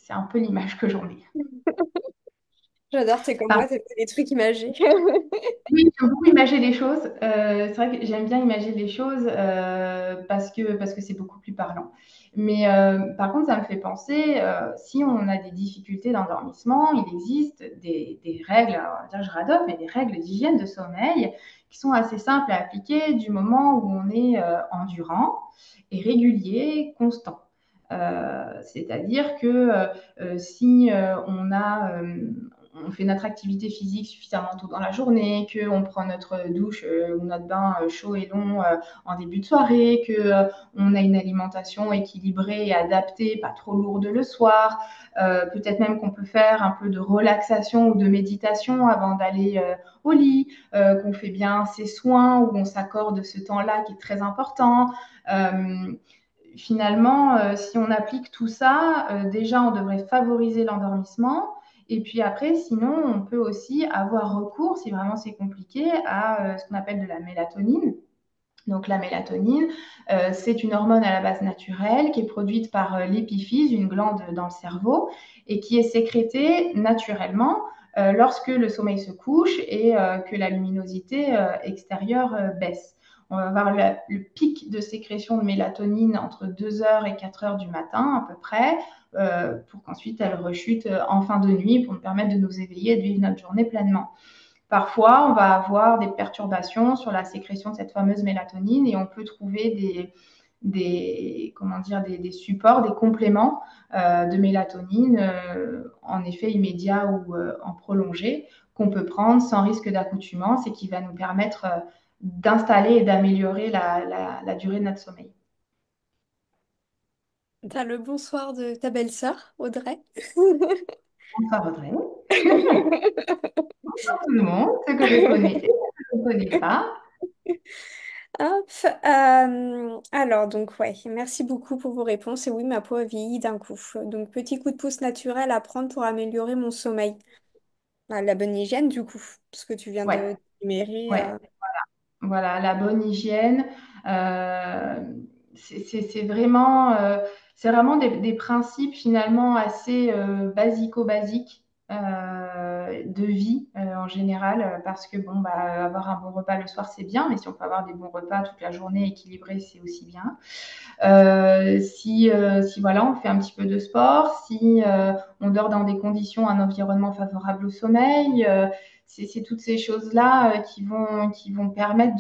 un peu l'image que j'en ai. j'adore, t'es comme Par moi, t'aimes les trucs imagés. Oui, j'aime beaucoup imaginer les choses. C'est vrai que j'aime bien imaginer les choses parce que c'est beaucoup plus parlant. Mais par contre, ça me fait penser, si on a des difficultés d'endormissement, il existe des règles, alors, on va dire que je radote, mais des règles d'hygiène de sommeil qui sont assez simples à appliquer du moment où on est endurant et régulier, constant. C'est-à-dire que si on fait notre activité physique suffisamment tôt dans la journée, qu'on prend notre douche ou notre bain chaud et long en début de soirée, qu'on a une alimentation équilibrée et adaptée, pas trop lourde le soir. Peut-être même qu'on peut faire un peu de relaxation ou de méditation avant d'aller au lit, qu'on fait bien ses soins, où on s'accorde ce temps-là qui est très important. Euh, Finalement, si on applique tout ça, déjà, on devrait favoriser l'endormissement. Et puis après, sinon, on peut aussi avoir recours, si vraiment c'est compliqué, à ce qu'on appelle de la mélatonine. Donc la mélatonine, c'est une hormone à la base naturelle qui est produite par l'épiphyse, une glande dans le cerveau, et qui est sécrétée naturellement lorsque le sommeil se couche et que la luminosité extérieure baisse. On va avoir le pic de sécrétion de mélatonine entre 2 heures et 4 heures du matin à peu près, pour qu'ensuite elle rechute en fin de nuit pour nous permettre de nous éveiller et de vivre notre journée pleinement. Parfois, on va avoir des perturbations sur la sécrétion de cette fameuse mélatonine et on peut trouver comment dire, des supports, des compléments de mélatonine en effet immédiat ou en prolongé qu'on peut prendre sans risque d'accoutumance et qui va nous permettre d'installer et d'améliorer la durée de notre sommeil. T'as le bonsoir de ta belle-sœur, Audrey. Bonsoir Audrey. Bonsoir tout le monde, ceux que je connais et ceux que je ne connais pas. Hop, alors, donc, ouais, merci beaucoup pour vos réponses. Et oui, ma peau a vieilli d'un coup. Donc, petit coup de pouce naturel à prendre pour améliorer mon sommeil. La bonne hygiène, du coup, ce que tu viens Ouais, de numérer. ouais. Voilà, la bonne hygiène. euh, c'est vraiment, des principes finalement assez basico-basiques de vie en général, parce que bon, bah, avoir un bon repas le soir, c'est bien, mais si on peut avoir des bons repas toute la journée équilibrés, c'est aussi bien. Si voilà, on fait un petit peu de sport, si on dort dans des conditions, un environnement favorable au sommeil, c'est toutes ces choses-là qui vont permettre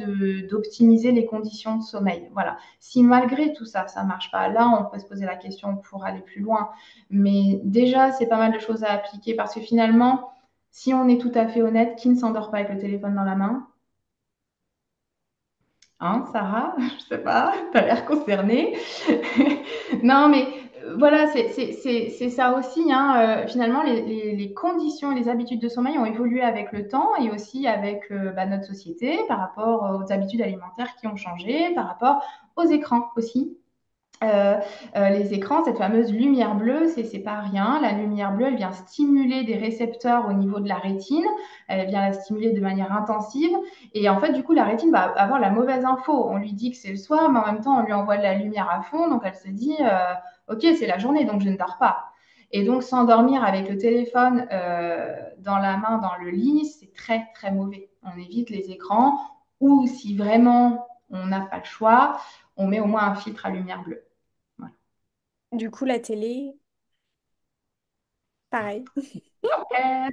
d'optimiser les conditions de sommeil. Voilà. Si malgré tout ça, ça ne marche pas, là, on peut se poser la question pour aller plus loin. Mais déjà, c'est pas mal de choses à appliquer parce que finalement, Si on est tout à fait honnête, qui ne s'endort pas avec le téléphone dans la main? Hein, Sarah? Je sais pas, tu as l'air concernée. Non, mais voilà, c'est ça aussi, hein. Finalement, les conditions et les habitudes de sommeil ont évolué avec le temps et aussi avec notre société par rapport aux habitudes alimentaires qui ont changé, par rapport aux écrans aussi. Euh, les écrans, cette fameuse lumière bleue, c'est pas rien. La lumière bleue, elle vient stimuler des récepteurs au niveau de la rétine. Elle vient la stimuler de manière intensive. Et en fait, du coup, la rétine va avoir la mauvaise info. On lui dit que c'est le soir, mais en même temps, on lui envoie de la lumière à fond. Donc, elle se dit, OK, c'est la journée, donc je ne dors pas. Et donc, s'endormir avec le téléphone dans la main, dans le lit, c'est très, très mauvais. On évite les écrans ou si vraiment on n'a pas le choix, on met au moins un filtre à lumière bleue. Voilà. Du coup, la télé, pareil. Euh,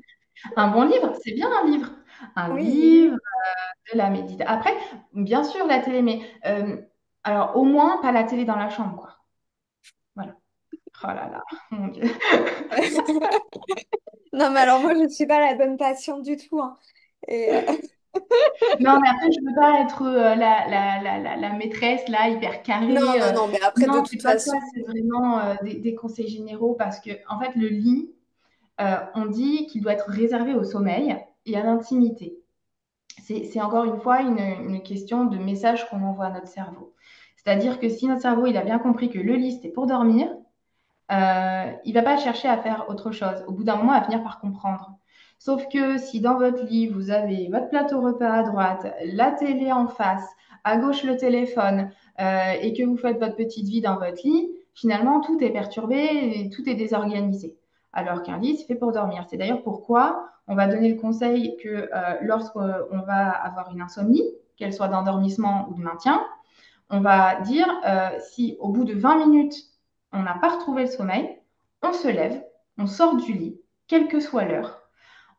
un bon livre, c'est bien un livre. Un Oui, oui, livre, oui. de la méditation. Après, bien sûr, la télé, mais alors au moins pas la télé dans la chambre, quoi. Voilà. Oh là là, mon Dieu. Non, mais alors moi, je ne suis pas la bonne patiente du tout, hein. Et, Non, mais après, je ne veux pas être la maîtresse, là, hyper Non, carrée. non, non, mais après, de Non, c'est toute pas ça, façon, c'est vraiment des conseils généraux parce que, en fait, le lit, on dit qu'il doit être réservé au sommeil et à l'intimité. C'est encore une fois une question de message qu'on envoie à notre cerveau. C'est-à-dire que si notre cerveau il a bien compris que le lit c'était pour dormir, il ne va pas chercher à faire autre chose. Au bout d'un moment, il va finir par comprendre. Sauf que si dans votre lit, vous avez votre plateau repas à droite, la télé en face, à gauche le téléphone, et que vous faites votre petite vie dans votre lit, finalement, tout est perturbé et tout est désorganisé. Alors qu'un lit, c'est fait pour dormir. C'est d'ailleurs pourquoi on va donner le conseil que lorsqu'on va avoir une insomnie, qu'elle soit d'endormissement ou de maintien, on va dire si au bout de 20 minutes, on n'a pas retrouvé le sommeil, on se lève, on sort du lit, quelle que soit l'heure.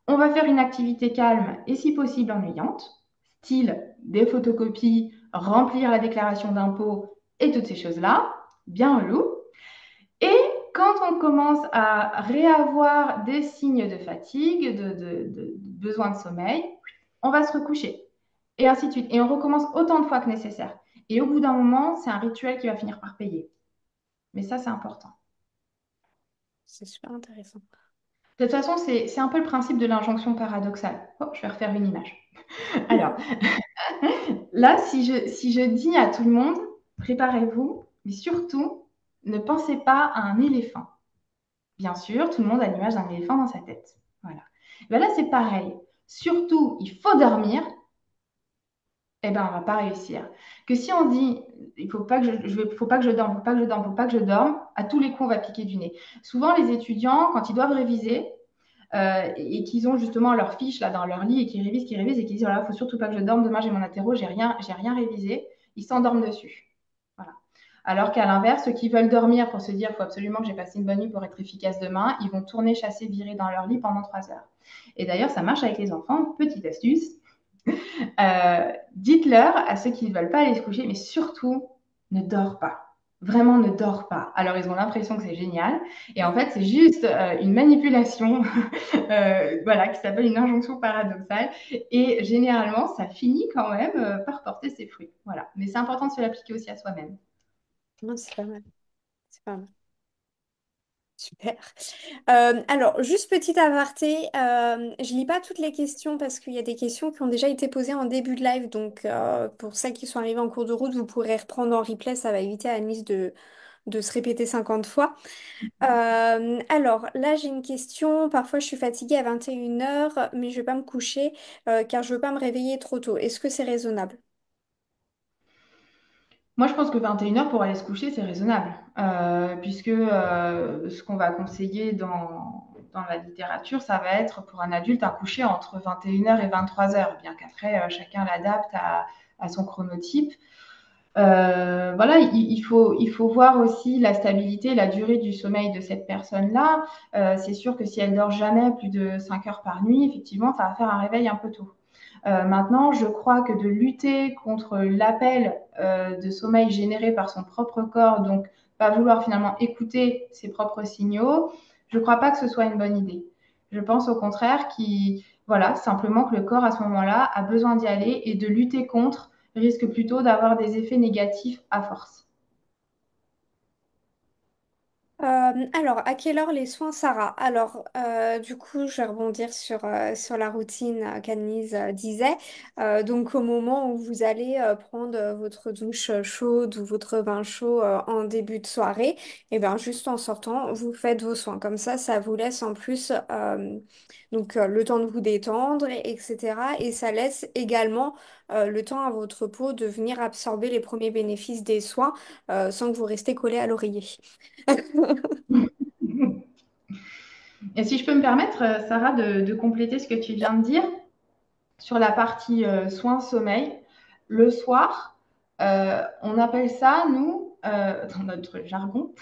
On va faire une activité calme et si possible ennuyante, style des photocopies, remplir la déclaration d'impôt et toutes ces choses-là, bien relou. Et quand on commence à réavoir des signes de fatigue, de besoin de sommeil, on va se recoucher. Et ainsi de suite. Et on recommence autant de fois que nécessaire. Et au bout d'un moment, c'est un rituel qui va finir par payer. Mais ça, c'est important. c'est super intéressant. De toute façon, c'est un peu le principe de l'injonction paradoxale. Oh, je vais refaire une image. Alors, là, si je dis à tout le monde, préparez-vous, mais surtout, ne pensez pas à un éléphant. Bien sûr, tout le monde a l'image d'un éléphant dans sa tête. Voilà. Ben là, c'est pareil. Surtout, il faut dormir. Eh ben, on va pas réussir. Que si on dit, il faut pas que faut pas que je dorme, faut pas que je dorme, faut pas que je dorme, à tous les coups, on va piquer du nez. Souvent, les étudiants, quand ils doivent réviser et qu'ils ont justement leur fiche là dans leur lit et qu'ils révisent et qu'ils disent, voilà, faut surtout pas que je dorme, demain j'ai mon interro, j'ai rien révisé, ils s'endorment dessus. Voilà. Alors qu'à l'inverse, ceux qui veulent dormir pour se dire, il faut absolument que j'ai passé une bonne nuit pour être efficace demain, ils vont tourner, chasser, virer dans leur lit pendant 3 heures. Et d'ailleurs, ça marche avec les enfants. Petite astuce, dites-leur à ceux qui ne veulent pas aller se coucher, mais surtout, ne dors pas. Vraiment, ne dors pas. Alors, ils ont l'impression que c'est génial. Et en fait, c'est juste une manipulation voilà, qui s'appelle une injonction paradoxale. Et généralement, ça finit quand même par porter ses fruits. Voilà. Mais c'est important de se l'appliquer aussi à soi-même. Non, c'est pas mal. C'est pas mal. Super. Alors, juste petit aparté, je lis pas toutes les questions parce qu'il y a des questions qui ont déjà été posées en début de live. Donc, pour celles qui sont arrivées en cours de route, vous pourrez reprendre en replay. Ça va éviter à Annelise de se répéter 50 fois. Alors, là, j'ai une question. Parfois, je suis fatiguée à 21 heures, mais je vais pas me coucher car je veux pas me réveiller trop tôt. Est-ce que c'est raisonnable? Moi, je pense que 21 heures pour aller se coucher, c'est raisonnable, puisque ce qu'on va conseiller dans la littérature, ça va être pour un adulte un coucher entre 21 heures et 23 heures, bien qu'après, chacun l'adapte à son chronotype. Voilà, il faut voir aussi la stabilité, la durée du sommeil de cette personne-là. C'est sûr que si elle dort jamais plus de 5 heures par nuit, effectivement, ça va faire un réveil un peu tôt. Maintenant, je crois que de lutter contre l'appel de sommeil généré par son propre corps, donc pas vouloir finalement écouter ses propres signaux, je ne crois pas que ce soit une bonne idée. Je pense au contraire voilà, simplement que le corps à ce moment-là a besoin d'y aller et de lutter contre risque plutôt d'avoir des effets négatifs à force. Alors, à quelle heure les soins, Sarah? Alors, du coup, je vais rebondir sur la routine qu'Annelise disait. Donc, au moment où vous allez prendre votre douche chaude ou votre bain chaud en début de soirée, et bien, juste en sortant, vous faites vos soins. Comme ça vous laisse en plus le temps de vous détendre, etc. Et ça laisse également le temps à votre peau de venir absorber les premiers bénéfices des soins sans que vous restez collé à l'oreiller. Et si je peux me permettre, Sarah, de compléter ce que tu viens de dire sur la partie soins sommeil, le soir, on appelle ça, nous, dans notre jargon,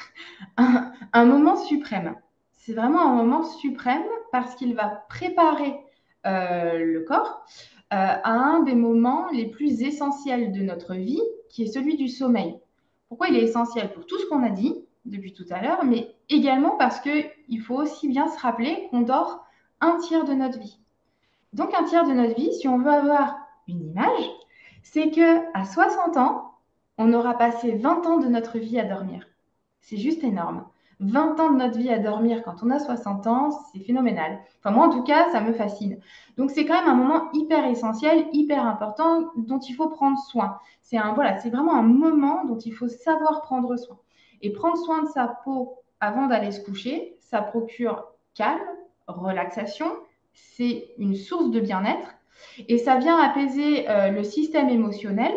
un moment suprême. C'est vraiment un moment suprême parce qu'il va préparer le corps à un des moments les plus essentiels de notre vie, qui est celui du sommeil. Pourquoi il est essentiel? Pour tout ce qu'on a dit depuis tout à l'heure, mais également parce qu'il faut aussi bien se rappeler qu'on dort un tiers de notre vie. Donc un tiers de notre vie, si on veut avoir une image, c'est que à 60 ans, on aura passé 20 ans de notre vie à dormir. C'est juste énorme. 20 ans de notre vie à dormir quand on a 60 ans, c'est phénoménal. Enfin, moi, en tout cas, ça me fascine. Donc, c'est quand même un moment hyper essentiel, hyper important, dont il faut prendre soin. Voilà, c'est vraiment un moment dont il faut savoir prendre soin. Et prendre soin de sa peau avant d'aller se coucher, ça procure calme, relaxation, c'est une source de bien-être et ça vient apaiser le système émotionnel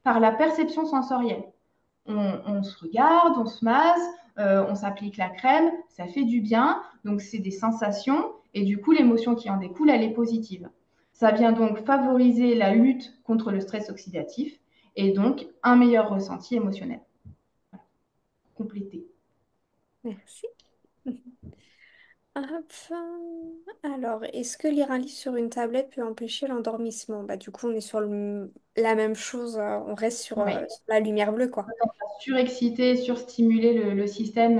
par la perception sensorielle. On se regarde, on se masse, on s'applique la crème, ça fait du bien, donc c'est des sensations, et du coup l'émotion qui en découle, elle est positive. Ça vient donc favoriser la lutte contre le stress oxydatif, et donc un meilleur ressenti émotionnel. Complété. Merci. Hop. Alors, est-ce que lire un livre sur une tablette peut empêcher l'endormissement? Bah, du coup, on est sur la même chose, on reste Oui. sur la lumière bleue, quoi. Surexciter, surstimuler le système,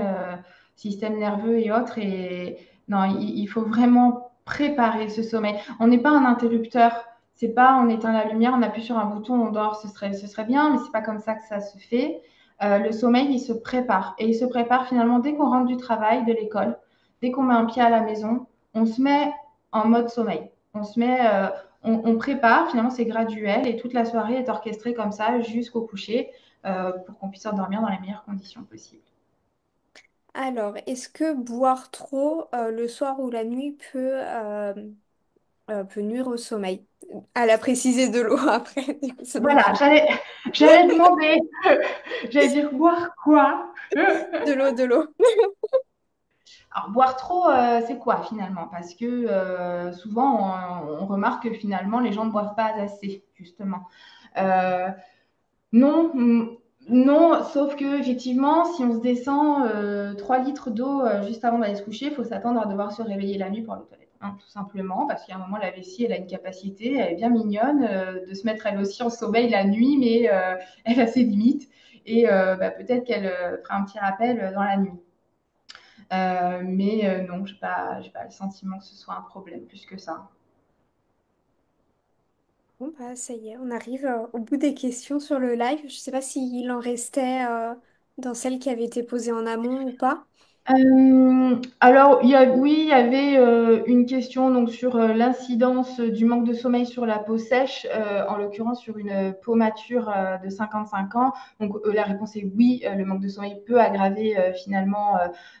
système nerveux et autres. Et non, il faut vraiment préparer ce sommeil. On n'est pas un interrupteur. C'est pas on éteint la lumière, on appuie sur un bouton, on dort, ce serait bien, mais c'est pas comme ça que ça se fait. Le sommeil, il se prépare. Et il se prépare finalement dès qu'on rentre du travail, de l'école, dès qu'on met un pied à la maison, on se met en mode sommeil. On prépare, finalement c'est graduel et toute la soirée est orchestrée comme ça jusqu'au coucher pour qu'on puisse endormir dans les meilleures conditions possibles. Alors, est-ce que boire trop le soir ou la nuit peut nuire au sommeil? Elle a précisé de l'eau après, du coup, ça doit être Voilà, j'allais demander, j'allais dire boire quoi? de l'eau. Alors, boire trop, c'est quoi finalement? Parce que souvent, on remarque que finalement, les gens ne boivent pas assez, justement. Euh, Non, non, sauf que effectivement, si on se descend 3 litres d'eau juste avant d'aller se coucher, il faut s'attendre à devoir se réveiller la nuit pour aller aux toilettes. Hein, tout simplement, parce qu'à un moment, la vessie, elle a une capacité, elle est bien mignonne, de se mettre elle aussi en sommeil la nuit, mais elle a ses limites. Et peut-être qu'elle fera un petit rappel dans la nuit. Mais non, j'ai pas le sentiment que ce soit un problème plus que ça. Bon, bah, ça y est, on arrive au bout des questions sur le live. Je sais pas s'il en restait dans celles qui avaient été posées en amont ou pas. Alors, oui, il y avait une question donc, sur l'incidence du manque de sommeil sur la peau sèche, en l'occurrence sur une peau mature de 55 ans. Donc, la réponse est oui, le manque de sommeil peut aggraver finalement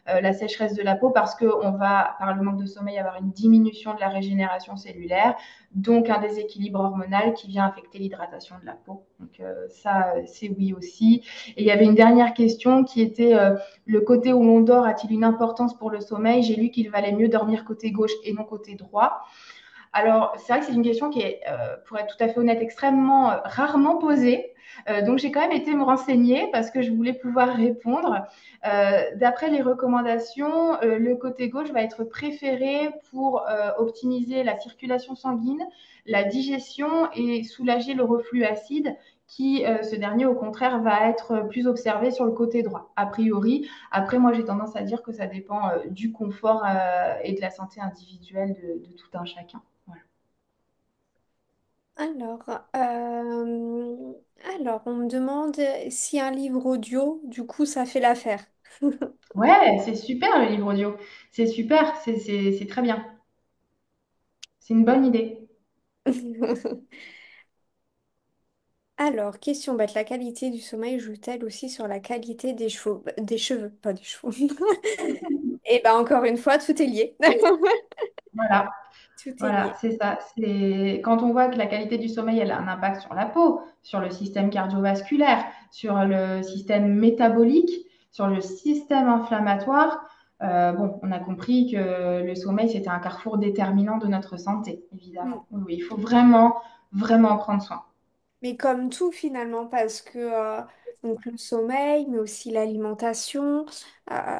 la sécheresse de la peau parce qu'on va, par le manque de sommeil, avoir une diminution de la régénération cellulaire, donc un déséquilibre hormonal qui vient affecter l'hydratation de la peau. Donc, ça, c'est oui aussi. Et il y avait une dernière question qui était le côté où l'on dort a-t-il une importance pour le sommeil? J'ai lu qu'il valait mieux dormir côté gauche et non côté droit. Alors, c'est vrai que c'est une question qui est, pour être tout à fait honnête, extrêmement rarement posée. Donc, j'ai quand même été me renseigner parce que je voulais pouvoir répondre. D'après les recommandations, le côté gauche va être préféré pour optimiser la circulation sanguine, la digestion et soulager le reflux acide qui, ce dernier, au contraire, va être plus observé sur le côté droit, a priori. Après, moi, j'ai tendance à dire que ça dépend du confort et de la santé individuelle de tout un chacun. Voilà. Alors, euh, alors, on me demande si un livre audio, du coup, ça fait l'affaire. Ouais, c'est super le livre audio. C'est super, c'est très bien. C'est une bonne idée. Alors, question bête, la qualité du sommeil joue-t-elle aussi sur la qualité des cheveux, pas des chevaux. Et ben encore une fois, tout est lié. Voilà. Tout est Voilà, lié. c'est ça. C'est quand on voit que la qualité du sommeil, elle a un impact sur la peau, sur le système cardiovasculaire, sur le système métabolique, sur le système inflammatoire. Bon, on a compris que le sommeil, c'était un carrefour déterminant de notre santé, Mm. évidemment. Oui, oui, il faut vraiment, vraiment en prendre soin. Mais comme tout finalement, parce que donc le sommeil, mais aussi l'alimentation,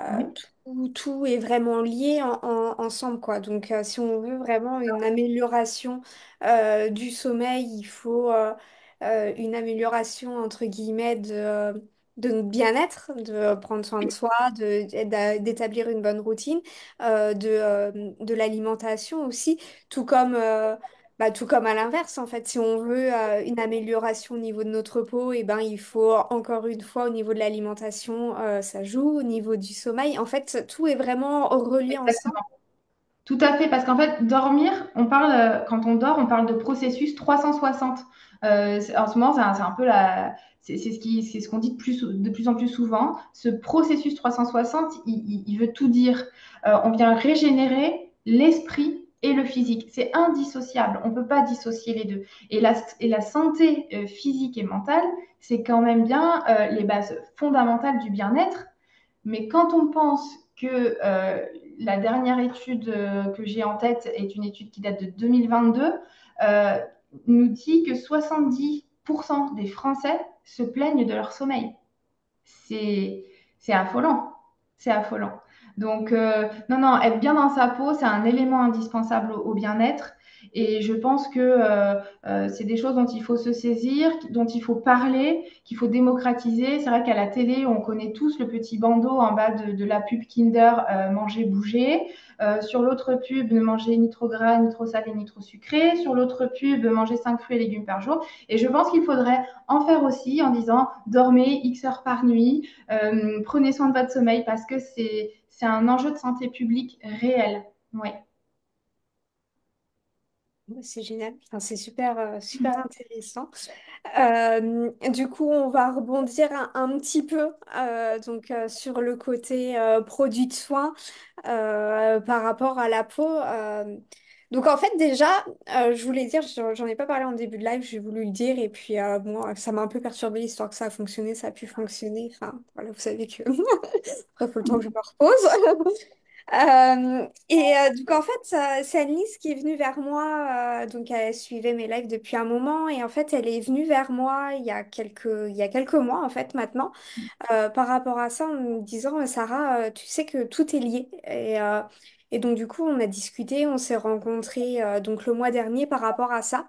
Oui, tout est vraiment lié ensemble, quoi. Donc si on veut vraiment une amélioration du sommeil, il faut une amélioration entre guillemets de notre bien-être, de prendre soin de soi, d'établir une bonne routine, de l'alimentation aussi, tout comme tout comme à l'inverse, en fait, si on veut une amélioration au niveau de notre peau, et ben, il faut encore une fois au niveau de l'alimentation, ça joue, au niveau du sommeil. En fait, tout est vraiment relié ensemble. exactement. Tout à fait, parce qu'en fait, dormir, quand on dort, on parle de processus 360. En ce moment, c'est un peu c'est ce qu'on dit de plus en plus souvent. Ce processus 360, il veut tout dire. On vient régénérer l'esprit et le physique. C'est indissociable. On ne peut pas dissocier les deux. Et la santé physique et mentale, c'est quand même bien les bases fondamentales du bien-être. Mais quand on pense que la dernière étude que j'ai en tête est une étude qui date de 2022, euh, nous dit que 70% des Français se plaignent de leur sommeil. C'est, c'est affolant. C'est affolant. Donc, non, non, être bien dans sa peau, c'est un élément indispensable au bien-être. Et je pense que c'est des choses dont il faut se saisir, dont il faut parler, qu'il faut démocratiser. C'est vrai qu'à la télé, on connaît tous le petit bandeau en bas de la pub Kinder, manger, bouger. Sur l'autre pub, ne manger ni trop gras, ni trop salé, ni trop sucré. Sur l'autre pub, manger 5 fruits et légumes par jour. Et je pense qu'il faudrait en faire aussi en disant dormez X heures par nuit, prenez soin de votre sommeil parce que c'est un enjeu de santé publique réel. Ouais. Ouais, c'est génial, enfin, c'est super, super intéressant. Du coup, on va rebondir un petit peu sur le côté produit de soin par rapport à la peau. Donc en fait déjà, je voulais dire, j'en ai pas parlé en début de live, j'ai voulu le dire et puis bon, ça m'a un peu perturbé l'histoire que ça a fonctionné, ça a pu fonctionner. Enfin voilà, vous savez que après, il faut le temps que je me repose. Donc en fait, c'est Alice qui est venue vers moi. Donc elle suivait mes lives depuis un moment et en fait elle est venue vers moi il y a quelques mois en fait maintenant par rapport à ça en me disant Sarah, tu sais que tout est lié et donc du coup on a discuté, on s'est rencontrés donc le mois dernier par rapport à ça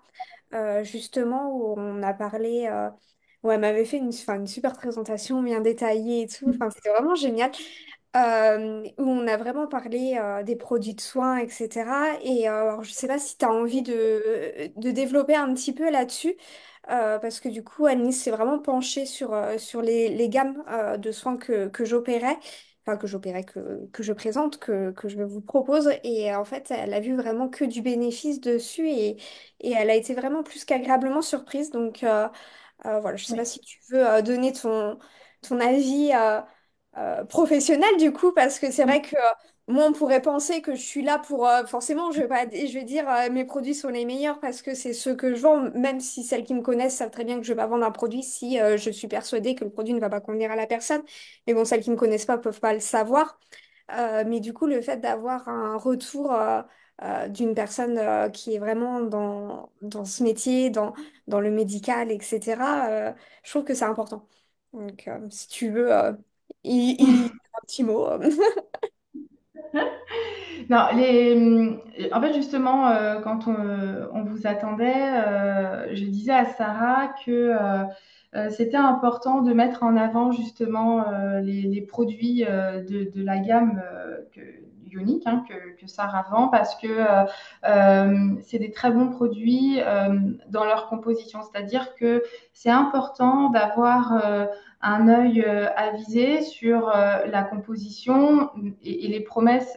justement où on a parlé. Où elle m'avait fait enfin, une super présentation bien détaillée et tout. Enfin, c'était vraiment génial où on a vraiment parlé des produits de soins, etc. Et alors, je sais pas si tu as envie de développer un petit peu là-dessus, parce que du coup, Anis s'est vraiment penchée sur les gammes de soins que j'opérais, enfin que je présente, que je vous propose. Et en fait, elle a vu vraiment que du bénéfice dessus et elle a été vraiment plus qu'agréablement surprise. Donc, voilà, je sais pas Oui. si tu veux donner ton avis professionnel du coup, parce que c'est vrai que moi, on pourrait penser que je suis là pour... forcément, je vais dire mes produits sont les meilleurs parce que c'est ceux que je vends, même si celles qui me connaissent savent très bien que je vais pas vendre un produit si je suis persuadée que le produit ne va pas convenir à la personne. Mais bon, celles qui me connaissent pas peuvent pas le savoir. Mais du coup, le fait d'avoir un retour d'une personne qui est vraiment dans ce métier, dans le médical, etc., je trouve que c'est important. Donc, si tu veux, un petit mot. Non, en fait, justement, quand on vous attendait, je disais à Sarah que c'était important de mettre en avant justement les produits de la gamme Ioniq, hein, que Sarah vend parce que c'est des très bons produits dans leur composition. C'est-à-dire que c'est important d'avoir un œil avisé sur la composition et les promesses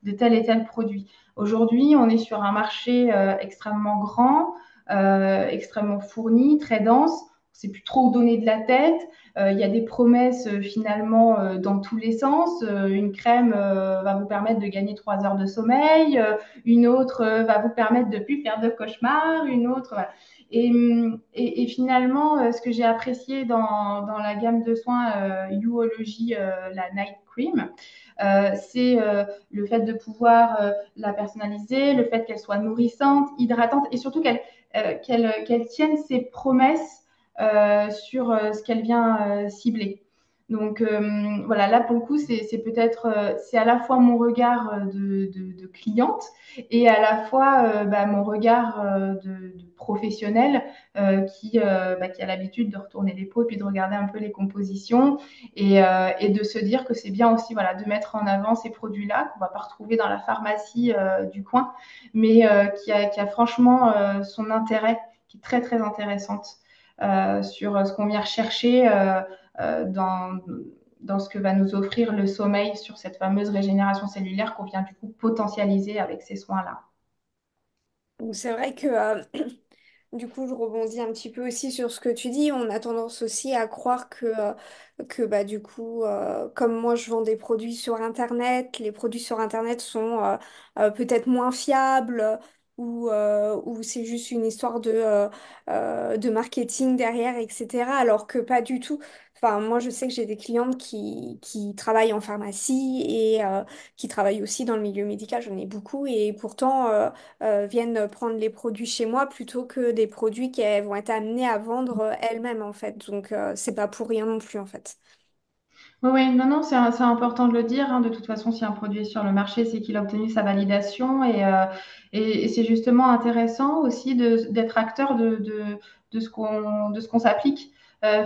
de tel et tel produit. Aujourd'hui, on est sur un marché extrêmement grand, extrêmement fourni, très dense. On ne sait plus trop où donner de la tête. Il y a des promesses finalement dans tous les sens. Une crème va vous permettre de gagner 3 heures de sommeil. Une autre va vous permettre de ne plus faire de cauchemars. Une autre. Voilà. Et finalement, ce que j'ai apprécié dans la gamme de soins Youology, la Night Cream, c'est le fait de pouvoir la personnaliser, le fait qu'elle soit nourrissante, hydratante et surtout qu'elle tienne ses promesses sur ce qu'elle vient cibler. Donc voilà, là pour le coup, c'est peut-être, c'est à la fois mon regard de cliente et à la fois mon regard de professionnel qui a l'habitude de retourner les pots et puis de regarder un peu les compositions et de se dire que c'est bien aussi voilà, de mettre en avant ces produits-là qu'on ne va pas retrouver dans la pharmacie du coin, mais qui a franchement son intérêt, qui est très très intéressante sur ce qu'on vient rechercher dans ce que va nous offrir le sommeil sur cette fameuse régénération cellulaire qu'on vient du coup potentialiser avec ces soins-là. Donc, c'est vrai que du coup, je rebondis un petit peu aussi sur ce que tu dis. On a tendance aussi à croire que bah, du coup, comme moi, je vends des produits sur Internet, les produits sur Internet sont peut-être moins fiables ou c'est juste une histoire de marketing derrière, etc. Alors que pas du tout. Enfin, moi, je sais que j'ai des clientes qui travaillent en pharmacie et qui travaillent aussi dans le milieu médical. J'en ai beaucoup et pourtant viennent prendre les produits chez moi plutôt que des produits qu'elles vont être amenées à vendre elles-mêmes en fait. Donc c'est pas pour rien non plus en fait. Oui, oui, non, non, c'est important de le dire, hein. De toute façon, si un produit est sur le marché, c'est qu'il a obtenu sa validation et c'est justement intéressant aussi d'être acteur de ce qu'on s'applique.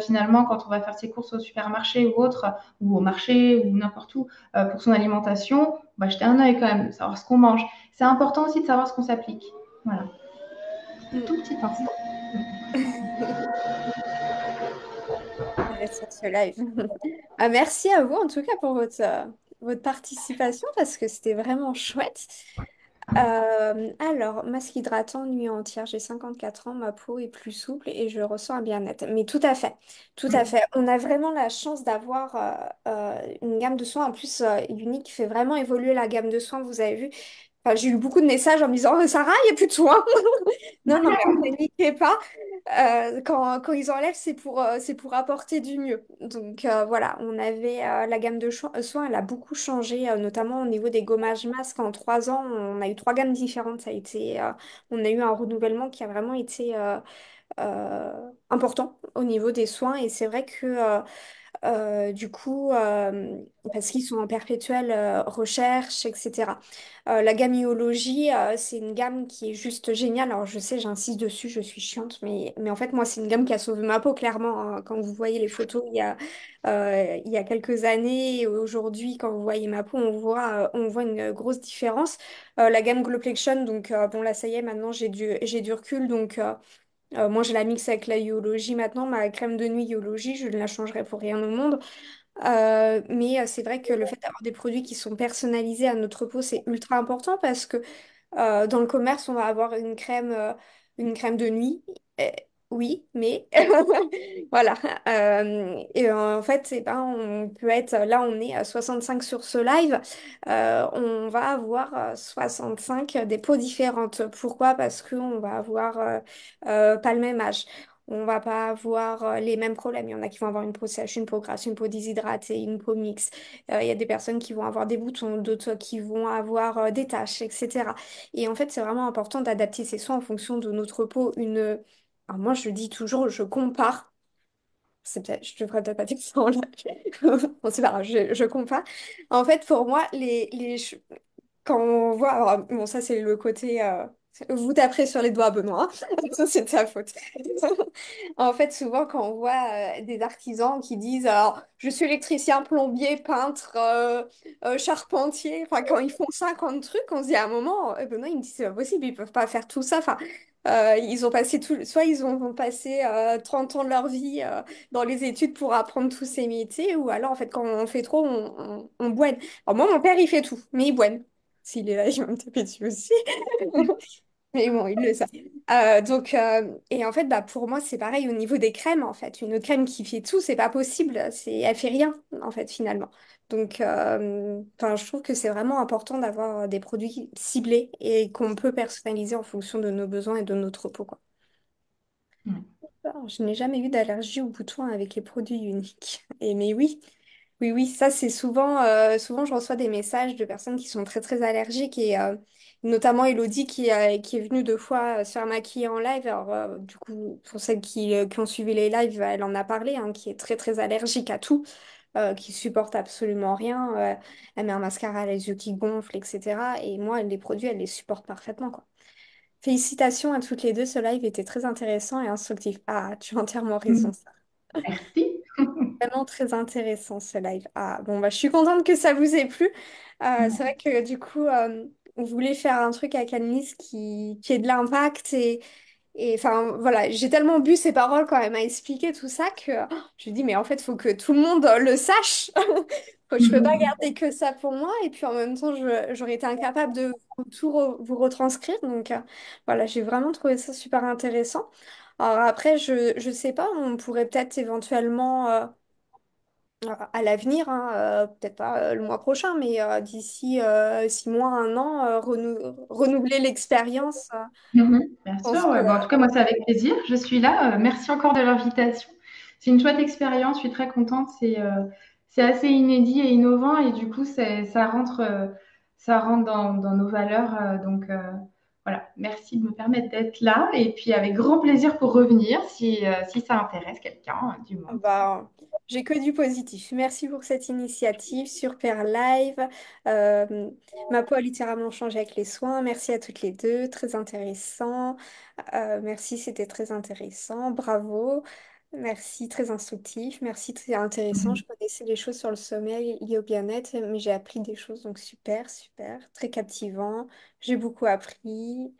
Finalement, quand on va faire ses courses au supermarché ou autre, ou au marché ou n'importe où, pour son alimentation, on va jeter un œil quand même, savoir ce qu'on mange. C'est important aussi de savoir ce qu'on s'applique. Voilà. Mm. Tout petit instant. On reste sur ce live. Ah, merci à vous en tout cas pour votre participation parce que c'était vraiment chouette. Alors, masque hydratant nuit entière, j'ai 54 ans, ma peau est plus souple et je ressens un bien-être. Mais tout à fait, tout à fait. On a vraiment la chance d'avoir une gamme de soins en plus unique qui fait vraiment évoluer la gamme de soins. Vous avez vu, enfin, j'ai eu beaucoup de messages en me disant, Sarah, il n'y a plus de soins. Non, non, mais ne paniquez pas. Quand ils enlèvent, c'est pour apporter du mieux. Donc voilà, on avait la gamme de soins, elle a beaucoup changé, notamment au niveau des gommages masques. En 3 ans, on a eu 3 gammes différentes. On a eu un renouvellement qui a vraiment été important au niveau des soins. Et c'est vrai que du coup, parce qu'ils sont en perpétuelle recherche, etc. La gamme Iologie, c'est une gamme qui est juste géniale. Alors, je sais, j'insiste dessus, je suis chiante, mais en fait, moi, c'est une gamme qui a sauvé ma peau, clairement, hein. Quand vous voyez les photos il y a quelques années et aujourd'hui, quand vous voyez ma peau, on voit une grosse différence. La gamme Glowplexion, donc, bon, là, ça y est, maintenant, j'ai du recul, donc... moi, je la mixe avec la Iologie maintenant. Ma crème de nuit Iologie, je ne la changerai pour rien au monde. Mais c'est vrai que le fait d'avoir des produits qui sont personnalisés à notre peau, c'est ultra important parce que dans le commerce, on va avoir une crème de nuit. Oui, mais voilà. Et en fait, eh ben, on peut être là, on est à 65 sur ce live. On va avoir 65 des peaux différentes. Pourquoi? Parce qu'on va avoir pas le même âge. On va pas avoir les mêmes problèmes. Il y en a qui vont avoir une peau sèche, une peau grasse, une peau déshydratée, une peau mixte. Il y a des personnes qui vont avoir des boutons, d'autres qui vont avoir des taches, etc. Et en fait, c'est vraiment important d'adapter ses soins en fonction de notre peau. Alors moi, je dis toujours, je compare. Je devrais peut-être pas dire ça en live. Bon, c'est pas grave, je compare. En fait, pour moi, quand on voit, alors, bon, ça c'est le côté, vous taperez sur les doigts, Benoît, ça c'est de sa faute. En fait, souvent quand on voit des artisans qui disent, alors, je suis électricien, plombier, peintre, charpentier, enfin, quand ils font 50 trucs, on se dit à un moment, Benoît, il me dit, c'est pas possible, ils peuvent pas faire tout ça, enfin, ils ont passé tout, soit ils ont passé 30 ans de leur vie dans les études pour apprendre tous ces métiers, ou alors, en fait, quand on fait trop, on boine. Alors moi, mon père, il fait tout, mais il boine. S'il est là, il va me taper dessus aussi. Mais bon, il le sait. Et en fait, bah, pour moi, c'est pareil au niveau des crèmes, en fait. Une crème qui fait tout, c'est pas possible. Elle fait rien, en fait, finalement. Enfin, je trouve que c'est vraiment important d'avoir des produits ciblés et qu'on peut personnaliser en fonction de nos besoins et de notre peau, quoi. Ouais. Alors, je n'ai jamais eu d'allergie aux boutons avec les produits uniques. Et mais oui, oui, oui, ça c'est souvent je reçois des messages de personnes qui sont très très allergiques et notamment Elodie qui est venue 2 fois se faire maquiller en live. Alors du coup, pour celles qui ont suivi les lives, elle en a parlé, hein, qui est très très allergique à tout, qui supporte absolument rien. Elle met un mascara, les yeux qui gonflent, etc. Et moi, les produits, elle les supporte parfaitement, quoi. Félicitations à toutes les deux, ce live était très intéressant et instructif. Ah, tu as entièrement raison. Merci. Vraiment très intéressant ce live. Ah, bon, bah, je suis contente que ça vous ait plu. C'est vrai que du coup, on voulait faire un truc avec Annelise qui ait de l'impact et enfin voilà, j'ai tellement bu ses paroles quand elle m'a expliqué tout ça que je lui dis mais en fait, il faut que tout le monde le sache. Je peux pas garder que ça pour moi et puis en même temps, j'aurais été incapable de vous retranscrire. Voilà, j'ai vraiment trouvé ça super intéressant. Alors après, je sais pas, on pourrait peut-être éventuellement à l'avenir, hein, peut-être pas le mois prochain, mais d'ici 6 mois, un an, renouveler l'expérience. Bien Je pense sûr, que ouais. Bon, en tout cas, moi, c'est avec plaisir. Je suis là. Merci encore de l'invitation. C'est une chouette expérience. Je suis très contente. C'est assez inédit et innovant et du coup, ça rentre dans nos valeurs. Voilà, merci de me permettre d'être là et puis avec grand plaisir pour revenir si ça intéresse quelqu'un du monde. bah, j'ai que du positif. Merci pour cette initiative sur Pair Live. Euh, Ma peau a littéralement changé avec les soins. Merci à toutes les deux, très intéressant. Merci, c'était très intéressant. Bravo. Merci, très instructif. Merci, très intéressant. Je connaissais les choses sur le sommeil liées au bien-être, mais j'ai appris des choses, donc super, super, très captivant. J'ai beaucoup appris.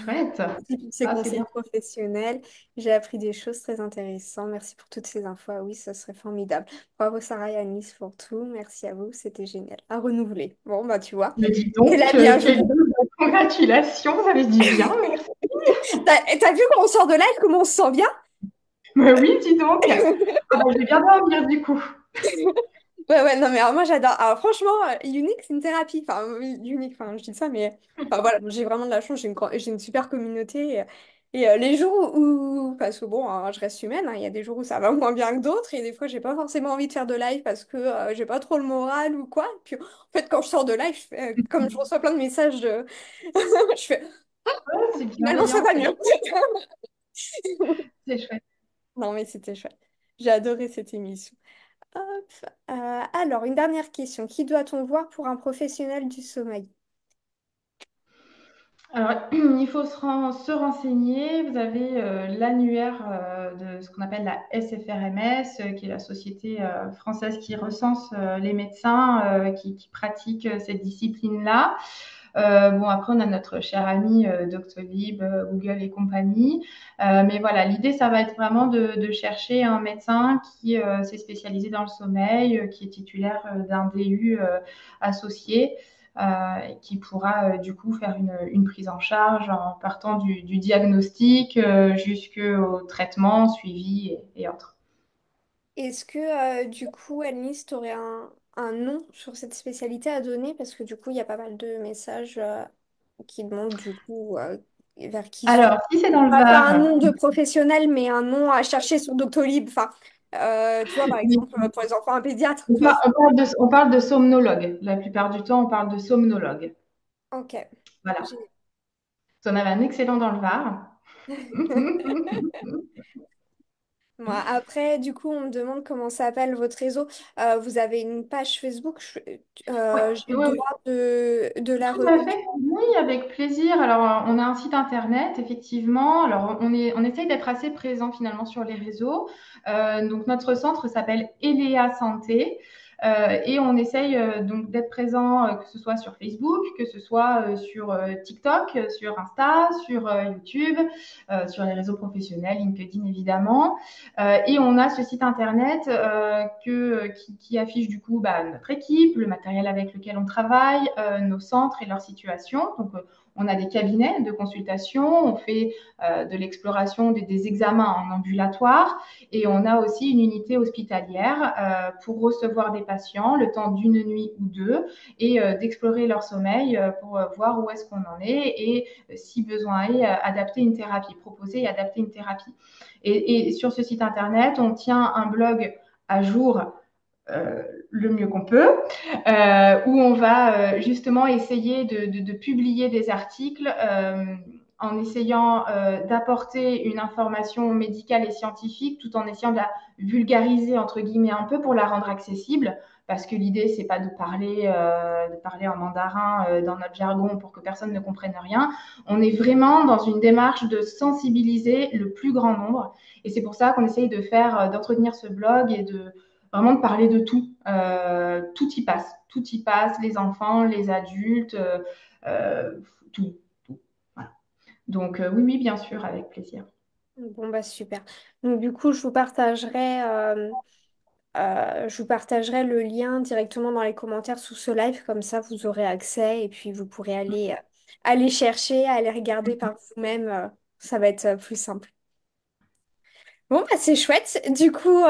Chouette. Merci pour ces Ah, c'est conseils bien. professionnels. J'ai appris des choses très intéressantes. Merci pour toutes ces infos. Ah oui, ça serait formidable. Bravo Sarah et Anis pour tout. Merci à vous, c'était génial. À renouveler. Bon, bah tu vois. Mais dis Et donc, la bienvenue. quelle double congratulation, vous avez dit bien, merci. T'as vu quand on sort de live, comment on se sent bien? Mais oui, dis donc. Ah bah, je vais bien dormir du coup. Ouais, ouais, non, mais alors moi j'adore. Alors franchement, Unique, c'est une thérapie. Enfin, oui, Unique, enfin, je dis ça, mais enfin, voilà, j'ai vraiment de la chance, j'ai une super communauté. Les jours parce que bon, hein, je reste humaine, hein, il y a des jours où ça va moins bien que d'autres, et des fois j'ai pas forcément envie de faire de live parce que j'ai pas trop le moral ou quoi. Puis en fait, quand je sors de live, comme je reçois plein de messages je fais, Ouais, c'est finalement ça bienveillant, va mieux. c'est chouette. Non, mais c'était chouette. J'ai adoré cette émission. Hop. Alors, une dernière question. Qui doit-on voir pour un professionnel du sommeil? Alors, il faut se renseigner. Vous avez l'annuaire de ce qu'on appelle la SFRMS, qui est la société française qui recense les médecins qui pratiquent cette discipline-là. Bon, après, on a notre cher ami Doctolib, Google et compagnie. Mais voilà, l'idée, ça va être vraiment de chercher un médecin qui s'est spécialisé dans le sommeil, qui est titulaire d'un DU associé. Et qui pourra du coup faire une prise en charge en partant du diagnostic jusqu'au traitement, suivi et autres. Est-ce que du coup, Alice, tu aurais un nom sur cette spécialité à donner? Parce que du coup, il y a pas mal de messages qui demandent du coup vers qui se Alors, tourner. si c'est dans le Pas un Var, nom de professionnel, mais un nom à chercher sur Doctolib. Enfin, tu vois, par exemple, pour les enfants, un pédiatre. Tu vois, on parle de somnologue. La plupart du temps, on parle de somnologue. ok. Voilà. J'ai- On avait un excellent dans le Var. Moi, après, du coup, on me demande comment s'appelle votre réseau. Vous avez une page Facebook. Ouais, J'ai le ouais, ouais. droit de la Tout à relayer. fait, oui, avec plaisir. Alors, on a un site internet, effectivement. Alors, on essaye d'être assez présent finalement sur les réseaux. Donc, notre centre s'appelle Eléa Santé. Et on essaye donc d'être présent, que ce soit sur Facebook, que ce soit sur TikTok, sur Insta, sur YouTube, sur les réseaux professionnels, LinkedIn évidemment. Et on a ce site internet qui affiche du coup bah, notre équipe, le matériel avec lequel on travaille, nos centres et leur situation. Donc, on a des cabinets de consultation, on fait de l'exploration des examens en ambulatoire et on a aussi une unité hospitalière pour recevoir des patients le temps d'une nuit ou deux et d'explorer leur sommeil pour voir où est-ce qu'on en est et si besoin est, adapter une thérapie, proposer et adapter une thérapie. Et sur ce site internet, on tient un blog à jour le mieux qu'on peut, où on va justement essayer de publier des articles en essayant d'apporter une information médicale et scientifique tout en essayant de la vulgariser entre guillemets un peu pour la rendre accessible. Parce que l'idée, c'est pas de parler en mandarin dans notre jargon pour que personne ne comprenne rien. On est vraiment dans une démarche de sensibiliser le plus grand nombre. Et c'est pour ça qu'on essaye d'entretenir ce blog et de vraiment de parler de tout. Tout y passe. Tout y passe, les enfants, les adultes, tout. Tout. Voilà. Donc, oui, oui, bien sûr, avec plaisir. Bon, bah super. Donc, du coup, je vous partagerai le lien directement dans les commentaires sous ce live. Comme ça, vous aurez accès et puis vous pourrez aller chercher, aller regarder par vous-même. Ça va être plus simple. Bon, bah, c'est chouette. Du coup,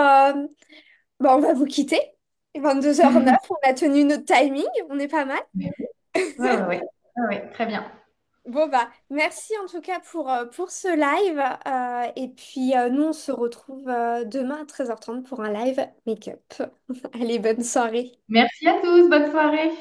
bah, on va vous quitter. 22h09, on a tenu notre timing. On est pas mal. Oui, ouais, ouais, ouais. Ouais, ouais, très bien. Bon, bah, merci en tout cas pour ce live. Et puis, nous, on se retrouve demain à 13h30 pour un live make-up. Allez, bonne soirée. Merci à tous. Bonne soirée.